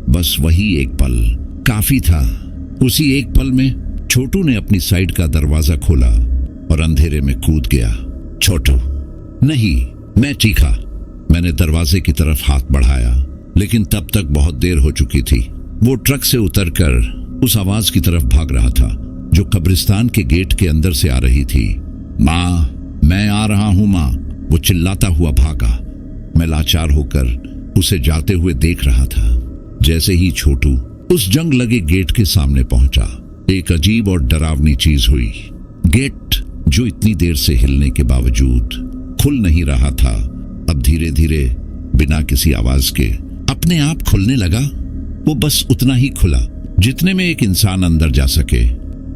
बस वही एक पल काफी था। उसी एक पल में छोटू ने अपनी साइड का दरवाजा खोला और अंधेरे में कूद गया। छोटू! नहीं, मैं चीखा। मैंने दरवाजे की तरफ हाथ बढ़ाया, लेकिन तब तक बहुत देर हो चुकी थी। वो ट्रक से उतरकर उस आवाज की तरफ भाग रहा था जो कब्रिस्तान के गेट के अंदर से आ रही थी। मां, मैं आ रहा हूं मां, वो चिल्लाता हुआ भागा। मैं लाचार होकर उसे जाते हुए देख रहा था। जैसे ही छोटू उस जंग लगे गेट के सामने पहुंचा, एक अजीब और डरावनी चीज हुई। गेट जो इतनी देर से हिलने के बावजूद खुल नहीं रहा था, अब धीरे धीरे बिना किसी आवाज के अपने आप खुलने लगा। वो बस उतना ही खुला जितने में एक इंसान अंदर जा सके।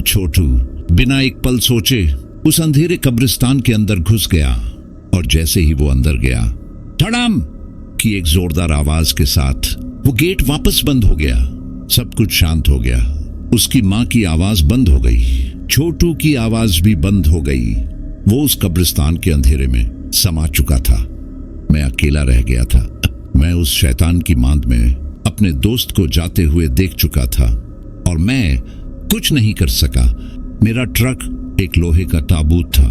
छोटू बिना एक पल सोचे उस अंधेरे कब्रिस्तान के अंदर घुस गया और जैसे ही वो अंदर गया, धड़ाम की एक जोरदार आवाज के साथ वो गेट वापस बंद हो गया। सब कुछ शांत हो गया। उसकी मां की आवाज बंद हो गई, छोटू की आवाज भी बंद हो गई। वो उस कब्रिस्तान के अंधेरे में समा चुका था। मैं अकेला रह गया था। मैं उस शैतान की मांद में अपने दोस्त को जाते हुए देख चुका था और मैं कुछ नहीं कर सका। मेरा ट्रक एक लोहे का ताबूत था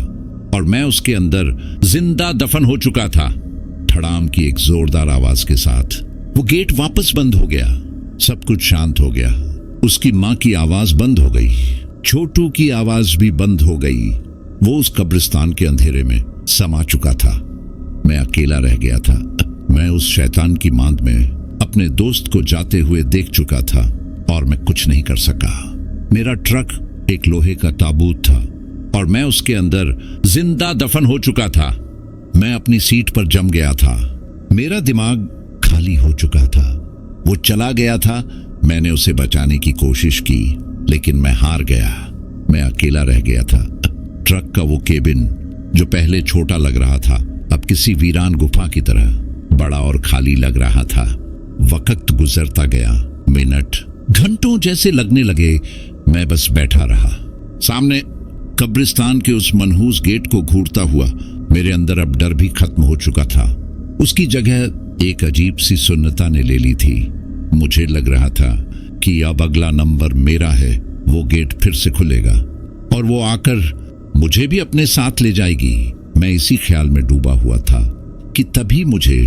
और मैं उसके अंदर जिंदा दफन हो चुका था। धड़ाम की एक जोरदार आवाज के साथ वो गेट वापस बंद हो गया। सब कुछ शांत हो गया। उसकी मां की आवाज बंद हो गई। छोटू की आवाज भी बंद हो गई। वो उस कब्रिस्तान के अंधेरे में समा चुका था। मैं अकेला रह गया था। मैं उस शैतान की मांद में अपने दोस्त को जाते हुए देख चुका था और मैं कुछ नहीं कर सका। मेरा ट्रक एक लोहे का ताबूत था और मैं उसके अंदर जिंदा दफन हो चुका था। मैं अपनी सीट पर जम गया था। मेरा दिमाग खाली हो चुका था। वो चला गया था। मैंने उसे बचाने की कोशिश की, लेकिन मैं हार गया। मैं अकेला रह गया था। ट्रक का वो केबिन जो पहले छोटा लग रहा था, अब किसी वीरान गुफा की तरह बड़ा और खाली लग रहा था। वक्त गुजरता गया। मिनट घंटों जैसे लगने लगे। मैं बस बैठा रहा। सामने कब्रिस्तान के उस मनहूस गेट को घूरता हुआ मेरे अंदर अब डर भी खत्म हो चुका था। उसकी जगह एक अजीब सी सुन्नता ने ले ली थी। मुझे लग रहा था कि अब अगला नंबर मेरा है। वो गेट फिर से खुलेगा और वो आकर मुझे भी अपने साथ ले जाएगी। मैं इसी ख्याल में डूबा हुआ था कि तभी मुझे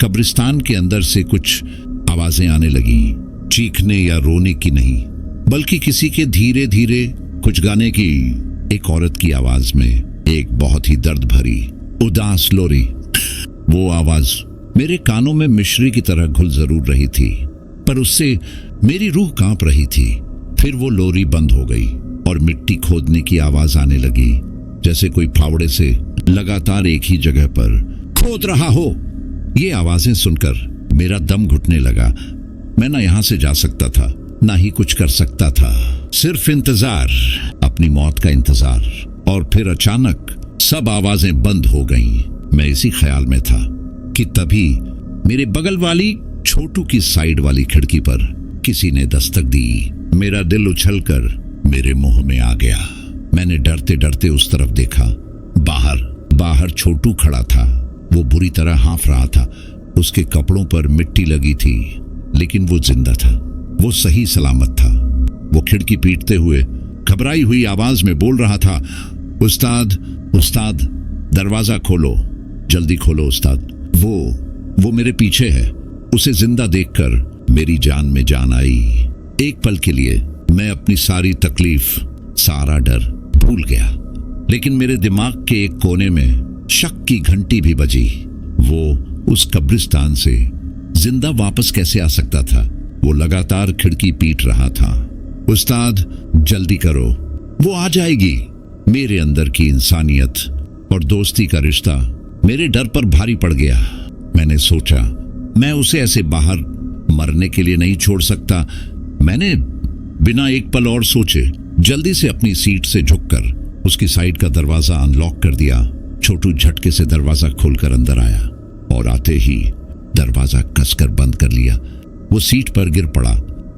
कब्रिस्तान के अंदर से कुछ आवाजें आने लगी। चीखने या रोने की नहीं, बल्कि किसी के धीरे धीरे कुछ गाने की। एक औरत की आवाज में एक बहुत ही दर्द भरी उदास लोरी। वो आवाज मेरे कानों में मिश्री की तरह घुल जरूर रही थी, पर उससे मेरी रूह कांप रही थी। फिर वो लोरी बंद हो गई और मिट्टी खोदने की आवाज आने लगी, जैसे कोई फावड़े से लगातार एक ही जगह पर खोद रहा हो। ये आवाजें सुनकर मेरा दम घुटने लगा। मैं ना यहां से जा सकता था, ना ही कुछ कर सकता था। सिर्फ इंतजार, अपनी मौत का इंतजार। और फिर अचानक सब आवाजें बंद हो गईं। मैं इसी ख्याल में था कि तभी मेरे बगल वाली छोटू की साइड वाली खिड़की पर किसी ने दस्तक दी। मेरा दिल उछलकर मेरे मुंह में आ गया। मैंने डरते डरते उस तरफ देखा। बाहर छोटू खड़ा था। वो बुरी तरह हाँफ रहा था। उसके कपड़ों पर मिट्टी लगी थी, लेकिन वो जिंदा था। वो सही सलामत था। वो खिड़की पीटते हुए घबराई हुई आवाज में बोल रहा था, उस्ताद, दरवाजा खोलो, जल्दी खोलो उस्ताद। वो मेरे पीछे है। उसे जिंदा देखकर मेरी जान में जान आई। एक पल के लिए मैं अपनी सारी तकलीफ, सारा डर भूल गया। लेकिन मेरे दिमाग के एक कोने में शक की घंटी भी बजी। वो उस कब्रिस्तान से जिंदा वापस कैसे आ सकता था? वो लगातार खिड़की पीट रहा था। उस्ताद, जल्दी करो, वो आ जाएगी। मेरे अंदर की इंसानियत और दोस्ती का रिश्ता मेरे डर पर भारी पड़ गया। मैंने सोचा, मैं उसे ऐसे बाहर मरने के लिए नहीं छोड़ सकता। मैंने बिना एक पल और सोचे जल्दी से अपनी सीट से झुककर उसकी साइड का दरवाजा अनलॉक कर दिया। छोटू झटके से दरवाजा खोलकर अंदर आया और आते ही दरवाजा कसकर बंद कर लिया। वो सीट पर गिर पड़ा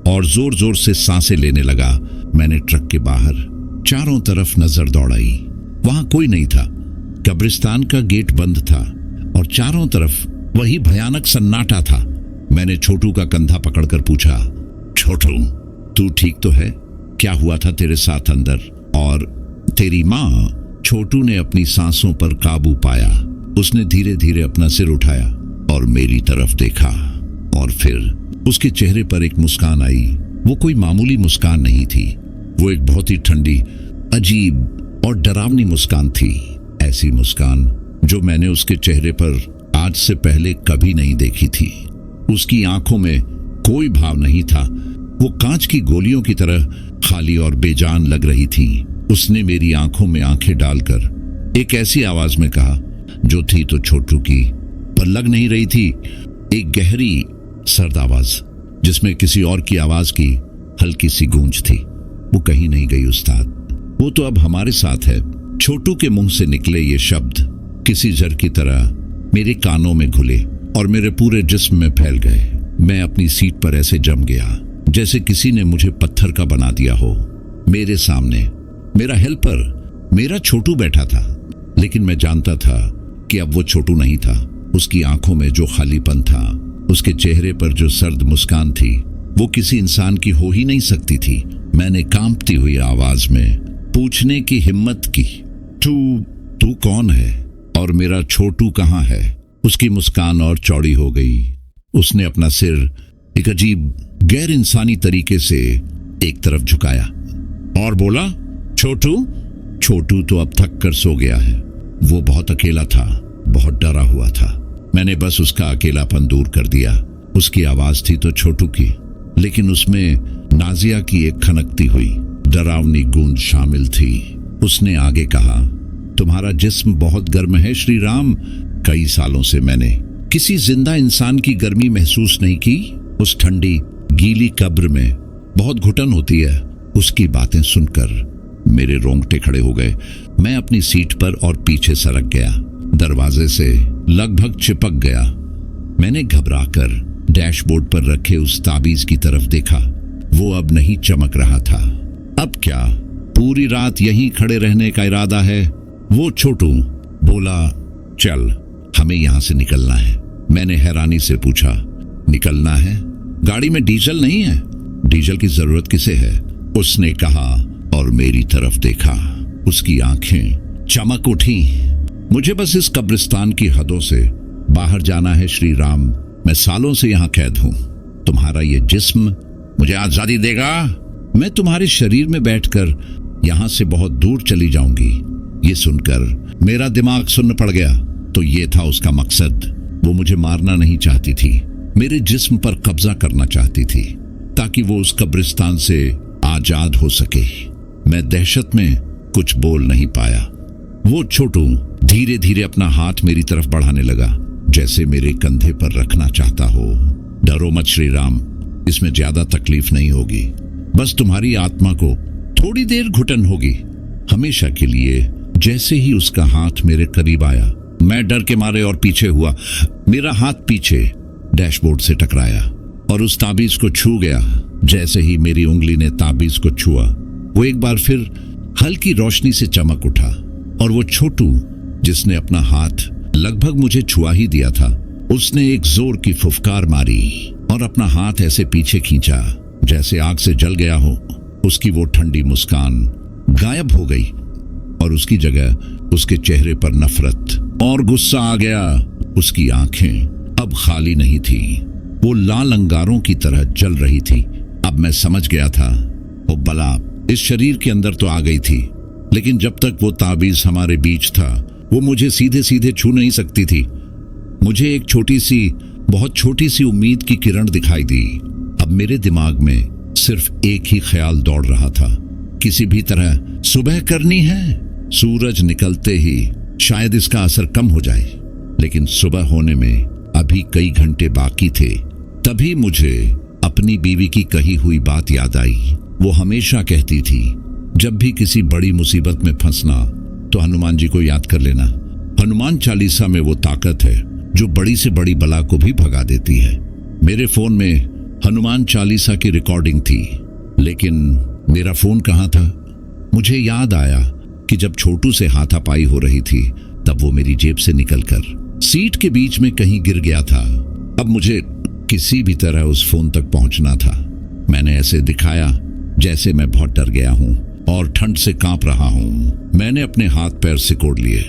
और जोर जोर से सांसें लेने लगा। मैंने ट्रक के बाहर चारों तरफ नजर दौड़ाई। वहां कोई नहीं था। कब्रिस्तान का गेट बंद था और चारों तरफ वही भयानक सन्नाटा था। मैंने छोटू का कंधा पकड़कर पूछा, छोटू, तू ठीक तो है? क्या हुआ था तेरे साथ अंदर? और तेरी माँ? छोटू ने अपनी सांसों पर काबू पाया। उसने धीरे धीरे अपना सिर उठाया और मेरी तरफ देखा और फिर उसके चेहरे पर एक मुस्कान आई। वो कोई मामूली मुस्कान नहीं थी। वो एक बहुत ही ठंडी, अजीब और डरावनी मुस्कान थी। ऐसी मुस्कान जो मैंने उसके चेहरे पर आज से पहले कभी नहीं देखी थी। उसकी आंखों में कोई भाव नहीं था। वो कांच की गोलियों की तरह खाली और बेजान लग रही थी। उसने मेरी आंखों में आंखें डालकर एक ऐसी आवाज में कहा जो थी तो छोटू की, पर लग नहीं रही थी। एक गहरी सर्द आवाज जिसमें किसी और की आवाज की हल्की सी गूंज थी। वो कहीं नहीं गई उस्ताद, वो तो अब हमारे साथ है। छोटू के मुंह से निकले ये शब्द किसी जर की तरह मेरे कानों में घुले और मेरे पूरे जिस्म में फैल गए। मैं अपनी सीट पर ऐसे जम गया जैसे किसी ने मुझे पत्थर का बना दिया हो। मेरे सामने मेरा हेल्पर, मेरा छोटू बैठा था, लेकिन मैं जानता था कि अब वो छोटू नहीं था। उसकी आंखों में जो खालीपन था, उसके चेहरे पर जो सर्द मुस्कान थी, वो किसी इंसान की हो ही नहीं सकती थी। मैंने कांपती हुई आवाज में पूछने की हिम्मत की, तू कौन है और मेरा छोटू कहाँ है? उसकी मुस्कान और चौड़ी हो गई। उसने अपना सिर एक अजीब गैर इंसानी तरीके से एक तरफ झुकाया और बोला, छोटू। छोटू तो अब थक कर सो गया है। वो बहुत अकेला था, बहुत डरा हुआ था। मैंने बस उसका अकेलापन दूर कर दिया। उसकी आवाज थी तो छोटू की, लेकिन उसमें नाजिया की एक खनकती हुई डरावनी गूंज शामिल थी। उसने आगे कहा, तुम्हारा जिस्म बहुत गर्म है श्री राम। कई सालों से मैंने किसी जिंदा इंसान की गर्मी महसूस नहीं की। उस ठंडी गीली कब्र में बहुत घुटन होती है। उसकी बातें सुनकर मेरे रोंगटे खड़े हो गए। मैं अपनी सीट पर और पीछे सरक गया, दरवाजे से लगभग चिपक गया। मैंने घबराकर डैशबोर्ड पर रखे उस ताबीज की तरफ देखा। वो अब नहीं चमक रहा था। अब क्या पूरी रात यहीं खड़े रहने का इरादा है? वो छोटू बोला, चल हमें यहां से निकलना है। मैंने हैरानी से पूछा, निकलना है? गाड़ी में डीजल नहीं है? डीजल की जरूरत किसे है? उसने कहा और मेरी तरफ देखा। उसकी आंखें चमक उठी। मुझे बस इस कब्रिस्तान की हदों से बाहर जाना है श्री राम। मैं सालों से यहां कैद हूं। तुम्हारा ये जिस्म मुझे आजादी देगा। मैं तुम्हारे शरीर में बैठकर यहां से बहुत दूर चली जाऊंगी। ये सुनकर मेरा दिमाग सुन्न पड़ गया। तो ये था उसका मकसद। वो मुझे मारना नहीं चाहती थी, मेरे जिस्म पर कब्जा करना चाहती थी, ताकि वो उस कब्रिस्तान से आजाद हो सके। मैं दहशत में कुछ बोल नहीं पाया। वो छोटू धीरे धीरे अपना हाथ मेरी तरफ बढ़ाने लगा, जैसे मेरे कंधे पर रखना चाहता हो। डरो मत श्री राम, इसमें ज्यादा तकलीफ नहीं होगी। बस तुम्हारी आत्मा को थोड़ी देर घुटन होगी, हमेशा के लिए। जैसे ही उसका हाथ मेरे करीब आया, मैं डर के मारे और पीछे हुआ। मेरा हाथ पीछे डैशबोर्ड से टकराया और उस ताबीज को छू गया। जैसे ही मेरी उंगली ने ताबीज को छुआ, वो एक बार फिर हल्की रोशनी से चमक उठा और वो छोटू जिसने अपना हाथ लगभग मुझे छुआ ही दिया था, उसने एक जोर की फुफकार मारी और अपना हाथ ऐसे पीछे खींचा जैसे आग से जल गया हो। उसकी वो ठंडी मुस्कान गायब हो गई और उसकी जगह उसके चेहरे पर नफरत और गुस्सा आ गया। उसकी आंखें अब खाली नहीं थी, वो लाल अंगारों की तरह जल रही थी। अब मैं समझ गया था, वो बला इस शरीर के अंदर तो आ गई थी, लेकिन जब तक वो ताबीज हमारे बीच था, वो मुझे सीधे सीधे छू नहीं सकती थी। मुझे एक छोटी सी, बहुत छोटी सी उम्मीद की किरण दिखाई दी। अब मेरे दिमाग में सिर्फ एक ही ख्याल दौड़ रहा था, किसी भी तरह सुबह करनी है। सूरज निकलते ही शायद इसका असर कम हो जाए, लेकिन सुबह होने में अभी कई घंटे बाकी थे। तभी मुझे अपनी बीवी की कही हुई बात याद आई। वो हमेशा कहती थी, जब भी किसी बड़ी मुसीबत में फंसना तो हनुमान जी को याद कर लेना। हनुमान चालीसा में वो ताकत है जो बड़ी से बड़ी बला को भी भगा देती है। मेरे फोन में हनुमान चालीसा की रिकॉर्डिंग थी, लेकिन मेरा फोन कहाँ था? मुझे याद आया कि जब छोटू से हाथापाई हो रही थी, तब वो मेरी जेब से निकलकर सीट के बीच में कहीं गिर गया था। अब मुझे किसी भी तरह उस फोन तक पहुंचना था। मैंने ऐसे दिखाया जैसे मैं बहुत डर गया हूं और ठंड से कांप रहा हूं। मैंने अपने हाथ पैर सिकोड़ लिए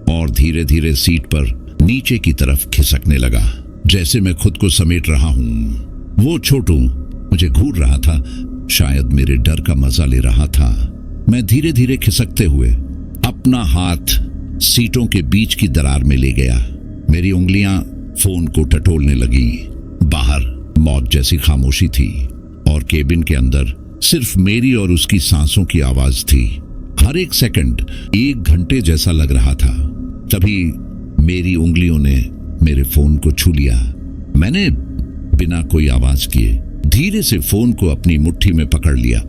और धीरे धीरे सीट पर नीचे की तरफ खिसकने लगा, जैसे मैं खुद को समेट रहा हूं। वो छोटू मुझे घूर रहा था, शायद मेरे डर का मजा ले रहा था। मैं धीरे धीरे खिसकते हुए अपना हाथ सीटों के बीच की दरार में ले गया। मेरी उंगलियां फोन को टटोलने लगी। बाहर मौत जैसी खामोशी थी और केबिन के अंदर सिर्फ मेरी और उसकी सांसों की आवाज थी। हर एक सेकंड 1 घंटे जैसा लग रहा था। तभी मेरी उंगलियों ने मेरे फोन को छू लिया। मैंने बिना कोई आवाज किए धीरे से फोन को अपनी मुट्ठी में पकड़ लिया।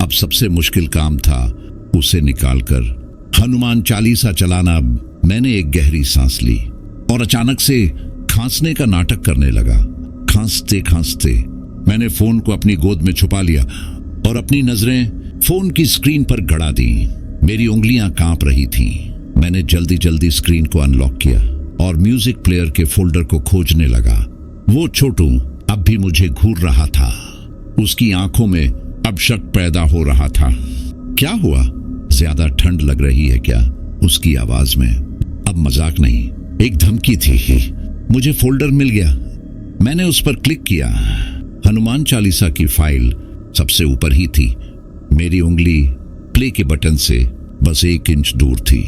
अब सबसे मुश्किल काम था उसे निकालकर हनुमान चालीसा चलाना। मैंने एक गहरी सांस ली और अचानक से खांसने का नाटक करने लगा। खांसते खांसते मैंने फोन को अपनी गोद में छुपा लिया और अपनी नजरें फोन की स्क्रीन पर गड़ा दी। मेरी उंगलियां कांप रही थीं। मैंने जल्दी जल्दी स्क्रीन को अनलॉक किया और म्यूजिक प्लेयर के फोल्डर को खोजने लगा। वो छोटू अब भी मुझे घूर रहा था। उसकी आंखों में अब शक पैदा हो रहा था। क्या हुआ? ज्यादा ठंड लग रही है क्या? उसकी आवाज में अब मजाक नहीं, एक धमकी थी। मुझे फोल्डर मिल गया। मैंने उस पर क्लिक किया। हनुमान चालीसा की फाइल सबसे ऊपर ही थी। मेरी उंगली प्ले के बटन से बस 1 इंच दूर थी।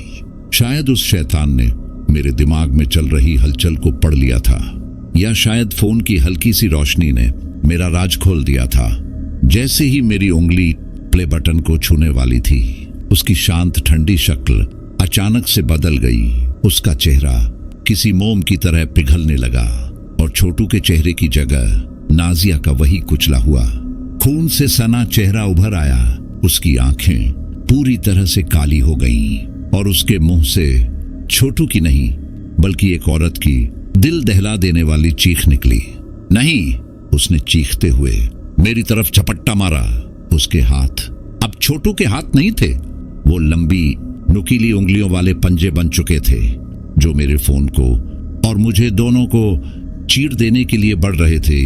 शायद उस शैतान ने मेरे दिमाग में चल रही हलचल को पढ़ लिया था, या शायद फोन की हल्की सी रोशनी ने मेरा राज खोल दिया था। जैसे ही मेरी उंगली प्ले बटन को छूने वाली थी, उसकी शांत ठंडी शक्ल अचानक से बदल गई। उसका चेहरा किसी मोम की तरह पिघलने लगा और छोटू के चेहरे की जगह नाजिया का वही कुचला हुआ खून से सना चेहरा उभर आया। उसकी आंखें पूरी तरह से काली हो गईं और उसके मुंह से छोटू की नहीं बल्कि एक औरत की दिल दहला देने वाली चीख निकली। नहीं, उसने चीखते हुए मेरी तरफ झपट्टा मारा। उसके हाथ अब छोटू के हाथ नहीं थे, वो लंबी नुकीली उंगलियों वाले पंजे बन चुके थे जो मेरे फोन को और मुझे दोनों को चीर देने के लिए बढ़ रहे थे।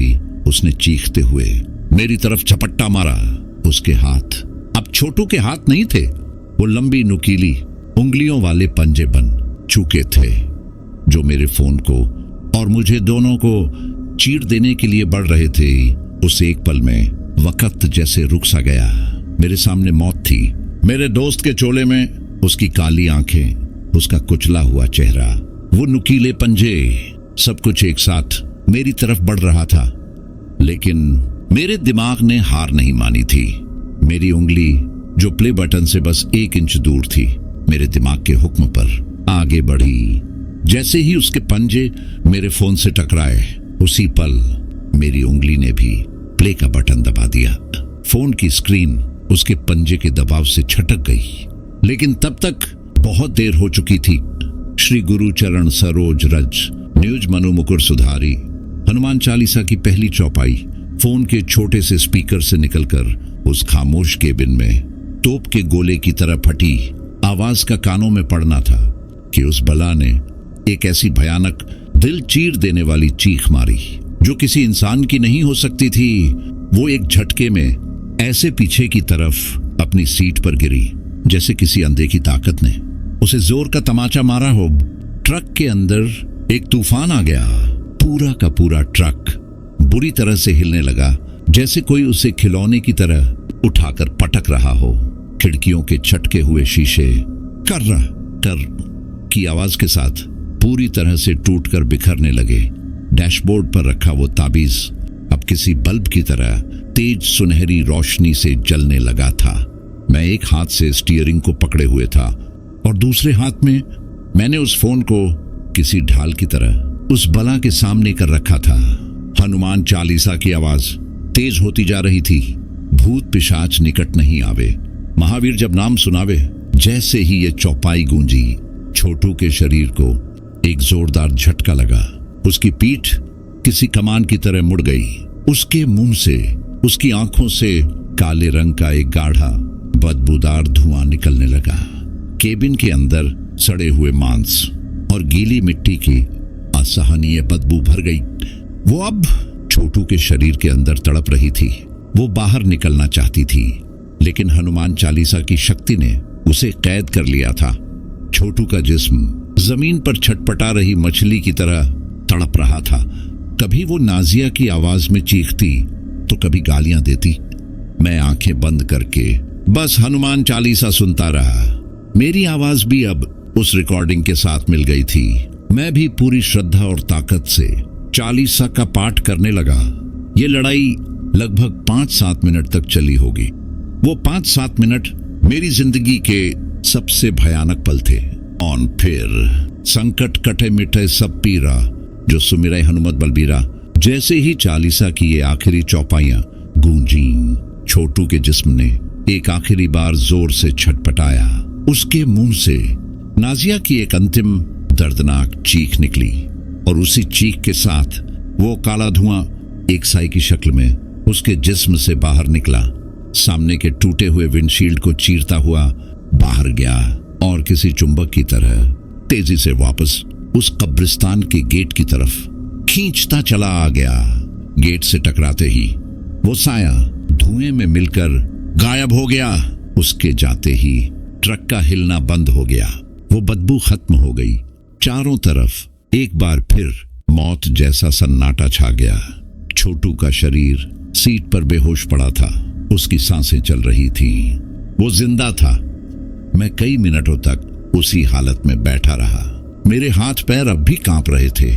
उसने चीखते हुए मेरी तरफ झपट्टा मारा। उसके हाथ अब छोटू के हाथ नहीं थे, वो लंबी नुकीली उंगलियों वाले पंजे बन चुके थे जो मेरे फोन को और मुझे दोनों को चीर देने के लिए बढ़ रहे थे। उस एक पल में वक्त जैसे रुक सा गया। मेरे सामने मौत थी, मेरे दोस्त के चोले में उसकी काली आंखें, उसका कुचला हुआ चेहरा, वो नुकीले पंजे, सब कुछ एक साथ मेरी तरफ बढ़ रहा था। लेकिन मेरे दिमाग ने हार नहीं मानी थी। मेरी उंगली जो प्ले बटन से बस 1 इंच दूर थी, मेरे दिमाग के हुक्म पर आगे बढ़ी। जैसे ही उसके पंजे मेरे फोन से टकराए, उसी पल मेरी उंगली ने भी प्ले का बटन दबा दिया। फोन की स्क्रीन उसके पंजे के दबाव से छटक गई, लेकिन तब तक बहुत देर हो चुकी थी। श्री गुरु चरण सरोज रज, न्यूज मनु मुकुर सुधारी। हनुमान चालीसा की पहली चौपाई फोन के छोटे से स्पीकर से निकलकर उस खामोश केबिन में तोप के गोले की तरह फटी आवाज का कानों में पड़ना था कि उस बला ने एक ऐसी भयानक दिल चीर देने वाली चीख मारी जो किसी इंसान की नहीं हो सकती थी। वो एक झटके में ऐसे पीछे की तरफ अपनी सीट पर गिरी जैसे किसी अनदेखी ताकत ने उसे जोर का तमाचा मारा हो। ट्रक के अंदर एक तूफान आ गया। पूरा का पूरा ट्रक बुरी तरह से हिलने लगा, जैसे कोई उसे खिलौने की तरह उठाकर पटक रहा हो। खिड़कियों के छटके हुए शीशे कर की आवाज के साथ पूरी तरह से टूटकर बिखरने लगे। डैशबोर्ड पर रखा वो ताबीज अब किसी बल्ब की तरह तेज सुनहरी रोशनी से जलने लगा था। मैं एक हाथ से स्टीयरिंग को पकड़े हुए था और दूसरे हाथ में मैंने उस फोन को किसी ढाल की तरह उस बला के सामने कर रखा था। हनुमान चालीसा की आवाज तेज होती जा रही थी। भूत पिशाच निकट नहीं आवे, महावीर जब नाम सुनावे। जैसे ही ये चौपाई गूंजी, छोटू के शरीर को एक जोरदार झटका लगा। उसकी पीठ किसी कमान की तरह मुड़ गई। उसके मुंह से, उसकी आंखों से काले रंग का एक गाढ़ा बदबूदार धुआं निकलने लगा। केबिन के अंदर सड़े हुए मांस और गीली मिट्टी की असहनीय बदबू भर गई। वो अब छोटू के शरीर के अंदर तड़प रही थी। वो बाहर निकलना चाहती थी, लेकिन हनुमान चालीसा की शक्ति ने उसे कैद कर लिया था। छोटू का जिस्म जमीन पर छटपटा रही मछली की तरह तड़प रहा था। कभी वो नाजिया की आवाज में चीखती तो कभी गालियां देती। मैं आंखें बंद करके बस हनुमान चालीसा सुनता रहा। मेरी आवाज भी अब उस रिकॉर्डिंग के साथ मिल गई थी। मैं भी पूरी श्रद्धा और ताकत से चालीसा का पाठ करने लगा। ये लड़ाई लगभग 5-7 मिनट तक चली होगी। वो 5-7 मिनट मेरी जिंदगी के सबसे भयानक पल थे। और फिर संकट कटे मिटे सब पीरा, जो सुमिरै हनुमत बलबीरा। जैसे ही चालीसा की ये आखिरी चौपाइयां गूंजी, छोटू के जिस्म ने एक आखिरी बार जोर से छटपटाया। उसके मुंह से नाजिया की एक अंतिम दर्दनाक चीख निकली और उसी चीख के साथ वो काला धुआं एक साई की शक्ल में उसके जिस्म से बाहर निकला। सामने के टूटे हुए विंडशील्ड को चीरता हुआ बाहर गया और किसी चुंबक की तरह तेजी से वापस उस कब्रिस्तान के गेट की तरफ खींचता चला आ गया। गेट से टकराते ही वो साया धुएं में मिलकर गायब हो गया। उसके जाते ही ट्रक का हिलना बंद हो गया। वो बदबू खत्म हो गई। चारों तरफ एक बार फिर मौत जैसा सन्नाटा छा गया। छोटू का शरीर सीट पर बेहोश पड़ा था। उसकी सांसें चल रही थी। वो जिंदा था। मैं कई मिनटों तक उसी हालत में बैठा रहा। मेरे हाथ पैर अब भी कांप रहे थे।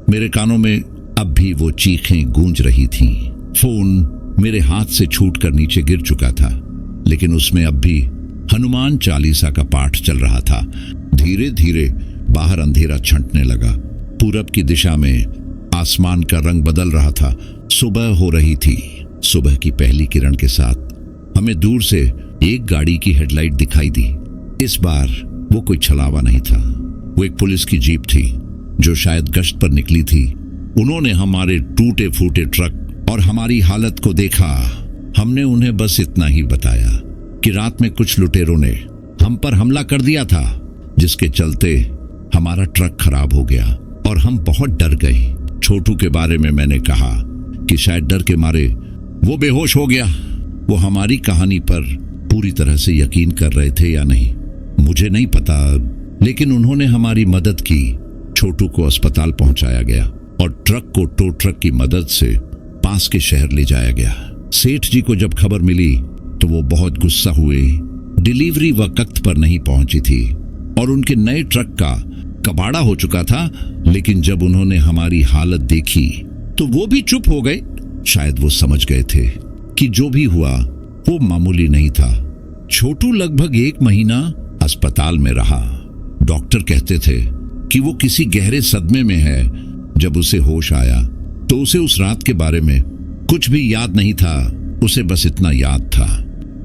मेरे कानों में अब भी वो चीखें गूंज रही थीं। फोन मेरे हाथ से छूटकर नीचे गिर चुका था, लेकिन उसमें अब भी हनुमान चालीसा का पाठ चल रहा था। धीरे धीरे बाहर अंधेरा छंटने लगा। पूरब की दिशा में आसमान का रंग बदल रहा था। सुबह हो रही थी। सुबह की पहली किरण के साथ हमें दूर से एक गाड़ी की हेडलाइट दिखाई दी। इस बार वो कोई छलावा नहीं था। वो एक पुलिस की जीप थी जो शायद गश्त पर निकली थी। उन्होंने हमारे टूटे फूटे ट्रक और हमारी हालत को देखा। हमने उन्हें बस इतना ही बताया कि रात में कुछ लुटेरों ने हम पर हमला कर दिया था, जिसके चलते हमारा ट्रक खराब हो गया और हम बहुत डर गए। छोटू के बारे में मैंने कहा कि शायद डर के मारे वो बेहोश हो गया। वो हमारी कहानी पर पूरी तरह से यकीन कर रहे थे या नहीं मुझे नहीं पता, लेकिन उन्होंने हमारी मदद की। छोटू को अस्पताल पहुंचाया गया और ट्रक को टो ट्रक की मदद से पास के शहर ले जाया गया। सेठ जी को जब खबर मिली तो वो बहुत गुस्सा हुए। डिलीवरी वक्त पर नहीं पहुंची थी और उनके नए ट्रक का कबाड़ा हो चुका था। लेकिन जब उन्होंने हमारी हालत देखी तो वो भी चुप हो गए। शायद वो समझ गए थे कि जो भी हुआ वो मामूली नहीं था। छोटू लगभग 1 महीना अस्पताल में रहा। डॉक्टर कहते थे कि वो किसी गहरे सदमे में है। जब उसे होश आया तो उसे उस रात के बारे में कुछ भी याद नहीं था। उसे बस इतना याद था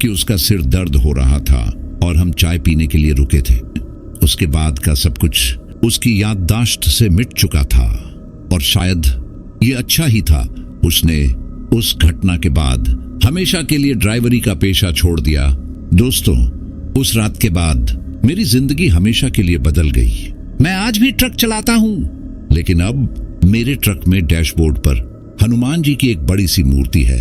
कि उसका सिर दर्द हो रहा था और हम चाय पीने के लिए रुके थे। उसके बाद का सब कुछ उसकी याददाश्त से मिट चुका था और शायद ये अच्छा ही था। उसने उस घटना के बाद हमेशा के लिए ड्राइवरी का पेशा छोड़ दिया। दोस्तों, उस रात के बाद मेरी जिंदगी हमेशा के लिए बदल गई। मैं आज भी ट्रक चलाता हूं, लेकिन अब मेरे ट्रक में डैशबोर्ड पर हनुमान जी की एक बड़ी सी मूर्ति है।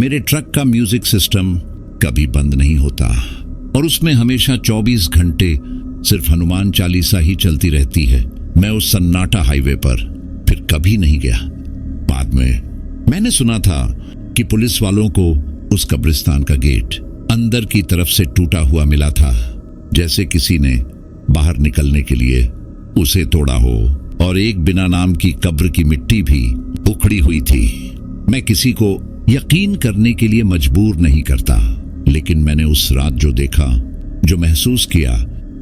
मेरे ट्रक का म्यूजिक सिस्टम कभी बंद नहीं होता और उसमें हमेशा 24 घंटे सिर्फ हनुमान चालीसा ही चलती रहती है। मैं उस सन्नाटा हाईवे पर फिर कभी नहीं गया। बाद में मैंने सुना था कि पुलिस वालों को उस कब्रिस्तान का गेट अंदर की तरफ से टूटा हुआ मिला था, जैसे किसी ने बाहर निकलने के लिए उसे तोड़ा हो, और एक बिना नाम की कब्र की मिट्टी भी उखड़ी हुई थी। मैं किसी को यकीन करने के लिए मजबूर नहीं करता, लेकिन मैंने उस रात जो देखा, जो महसूस किया,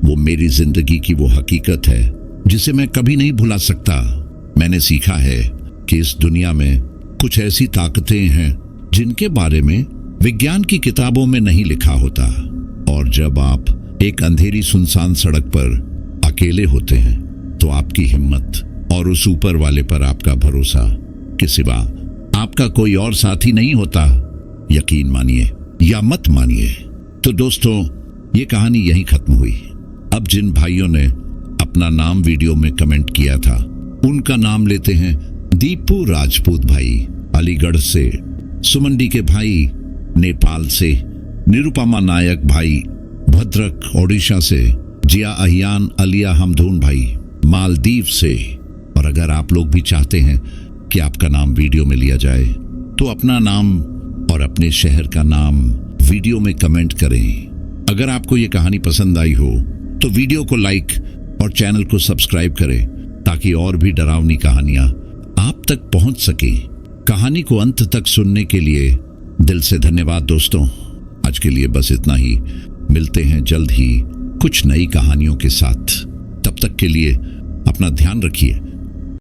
वो मेरी जिंदगी की वो हकीकत है जिसे मैं कभी नहीं भुला सकता। मैंने सीखा है कि इस दुनिया में कुछ ऐसी ताकतें हैं जिनके बारे में विज्ञान की किताबों में नहीं लिखा होता। और जब आप एक अंधेरी सुनसान सड़क पर अकेले होते हैं तो आपकी हिम्मत और उस ऊपर वाले पर आपका भरोसा के सिवा आपका कोई और साथी नहीं होता। यकीन मानिए या मत मानिए। तो दोस्तों, ये कहानी यहीं खत्म हुई। अब जिन भाइयों ने अपना नाम वीडियो में कमेंट किया था, उनका नाम लेते हैं। दीपू राजपूत भाई अलीगढ़ से, सुमंडी के भाई नेपाल से, निरुपमा नायक भाई भद्रक ओडिशा से, जिया अहियान अलिया हमधून भाई मालदीव से। और अगर आप लोग भी चाहते हैं कि आपका नाम वीडियो में लिया जाए तो अपना नाम और अपने शहर का नाम वीडियो में कमेंट करें। अगर आपको ये कहानी पसंद आई हो तो वीडियो को लाइक और चैनल को सब्सक्राइब करें ताकि और भी डरावनी कहानियां आप तक पहुंच सके। कहानी को अंत तक सुनने के लिए दिल से धन्यवाद दोस्तों। आज के लिए बस इतना ही। मिलते हैं जल्द ही कुछ नई कहानियों के साथ। तब तक के लिए अपना ध्यान रखिए।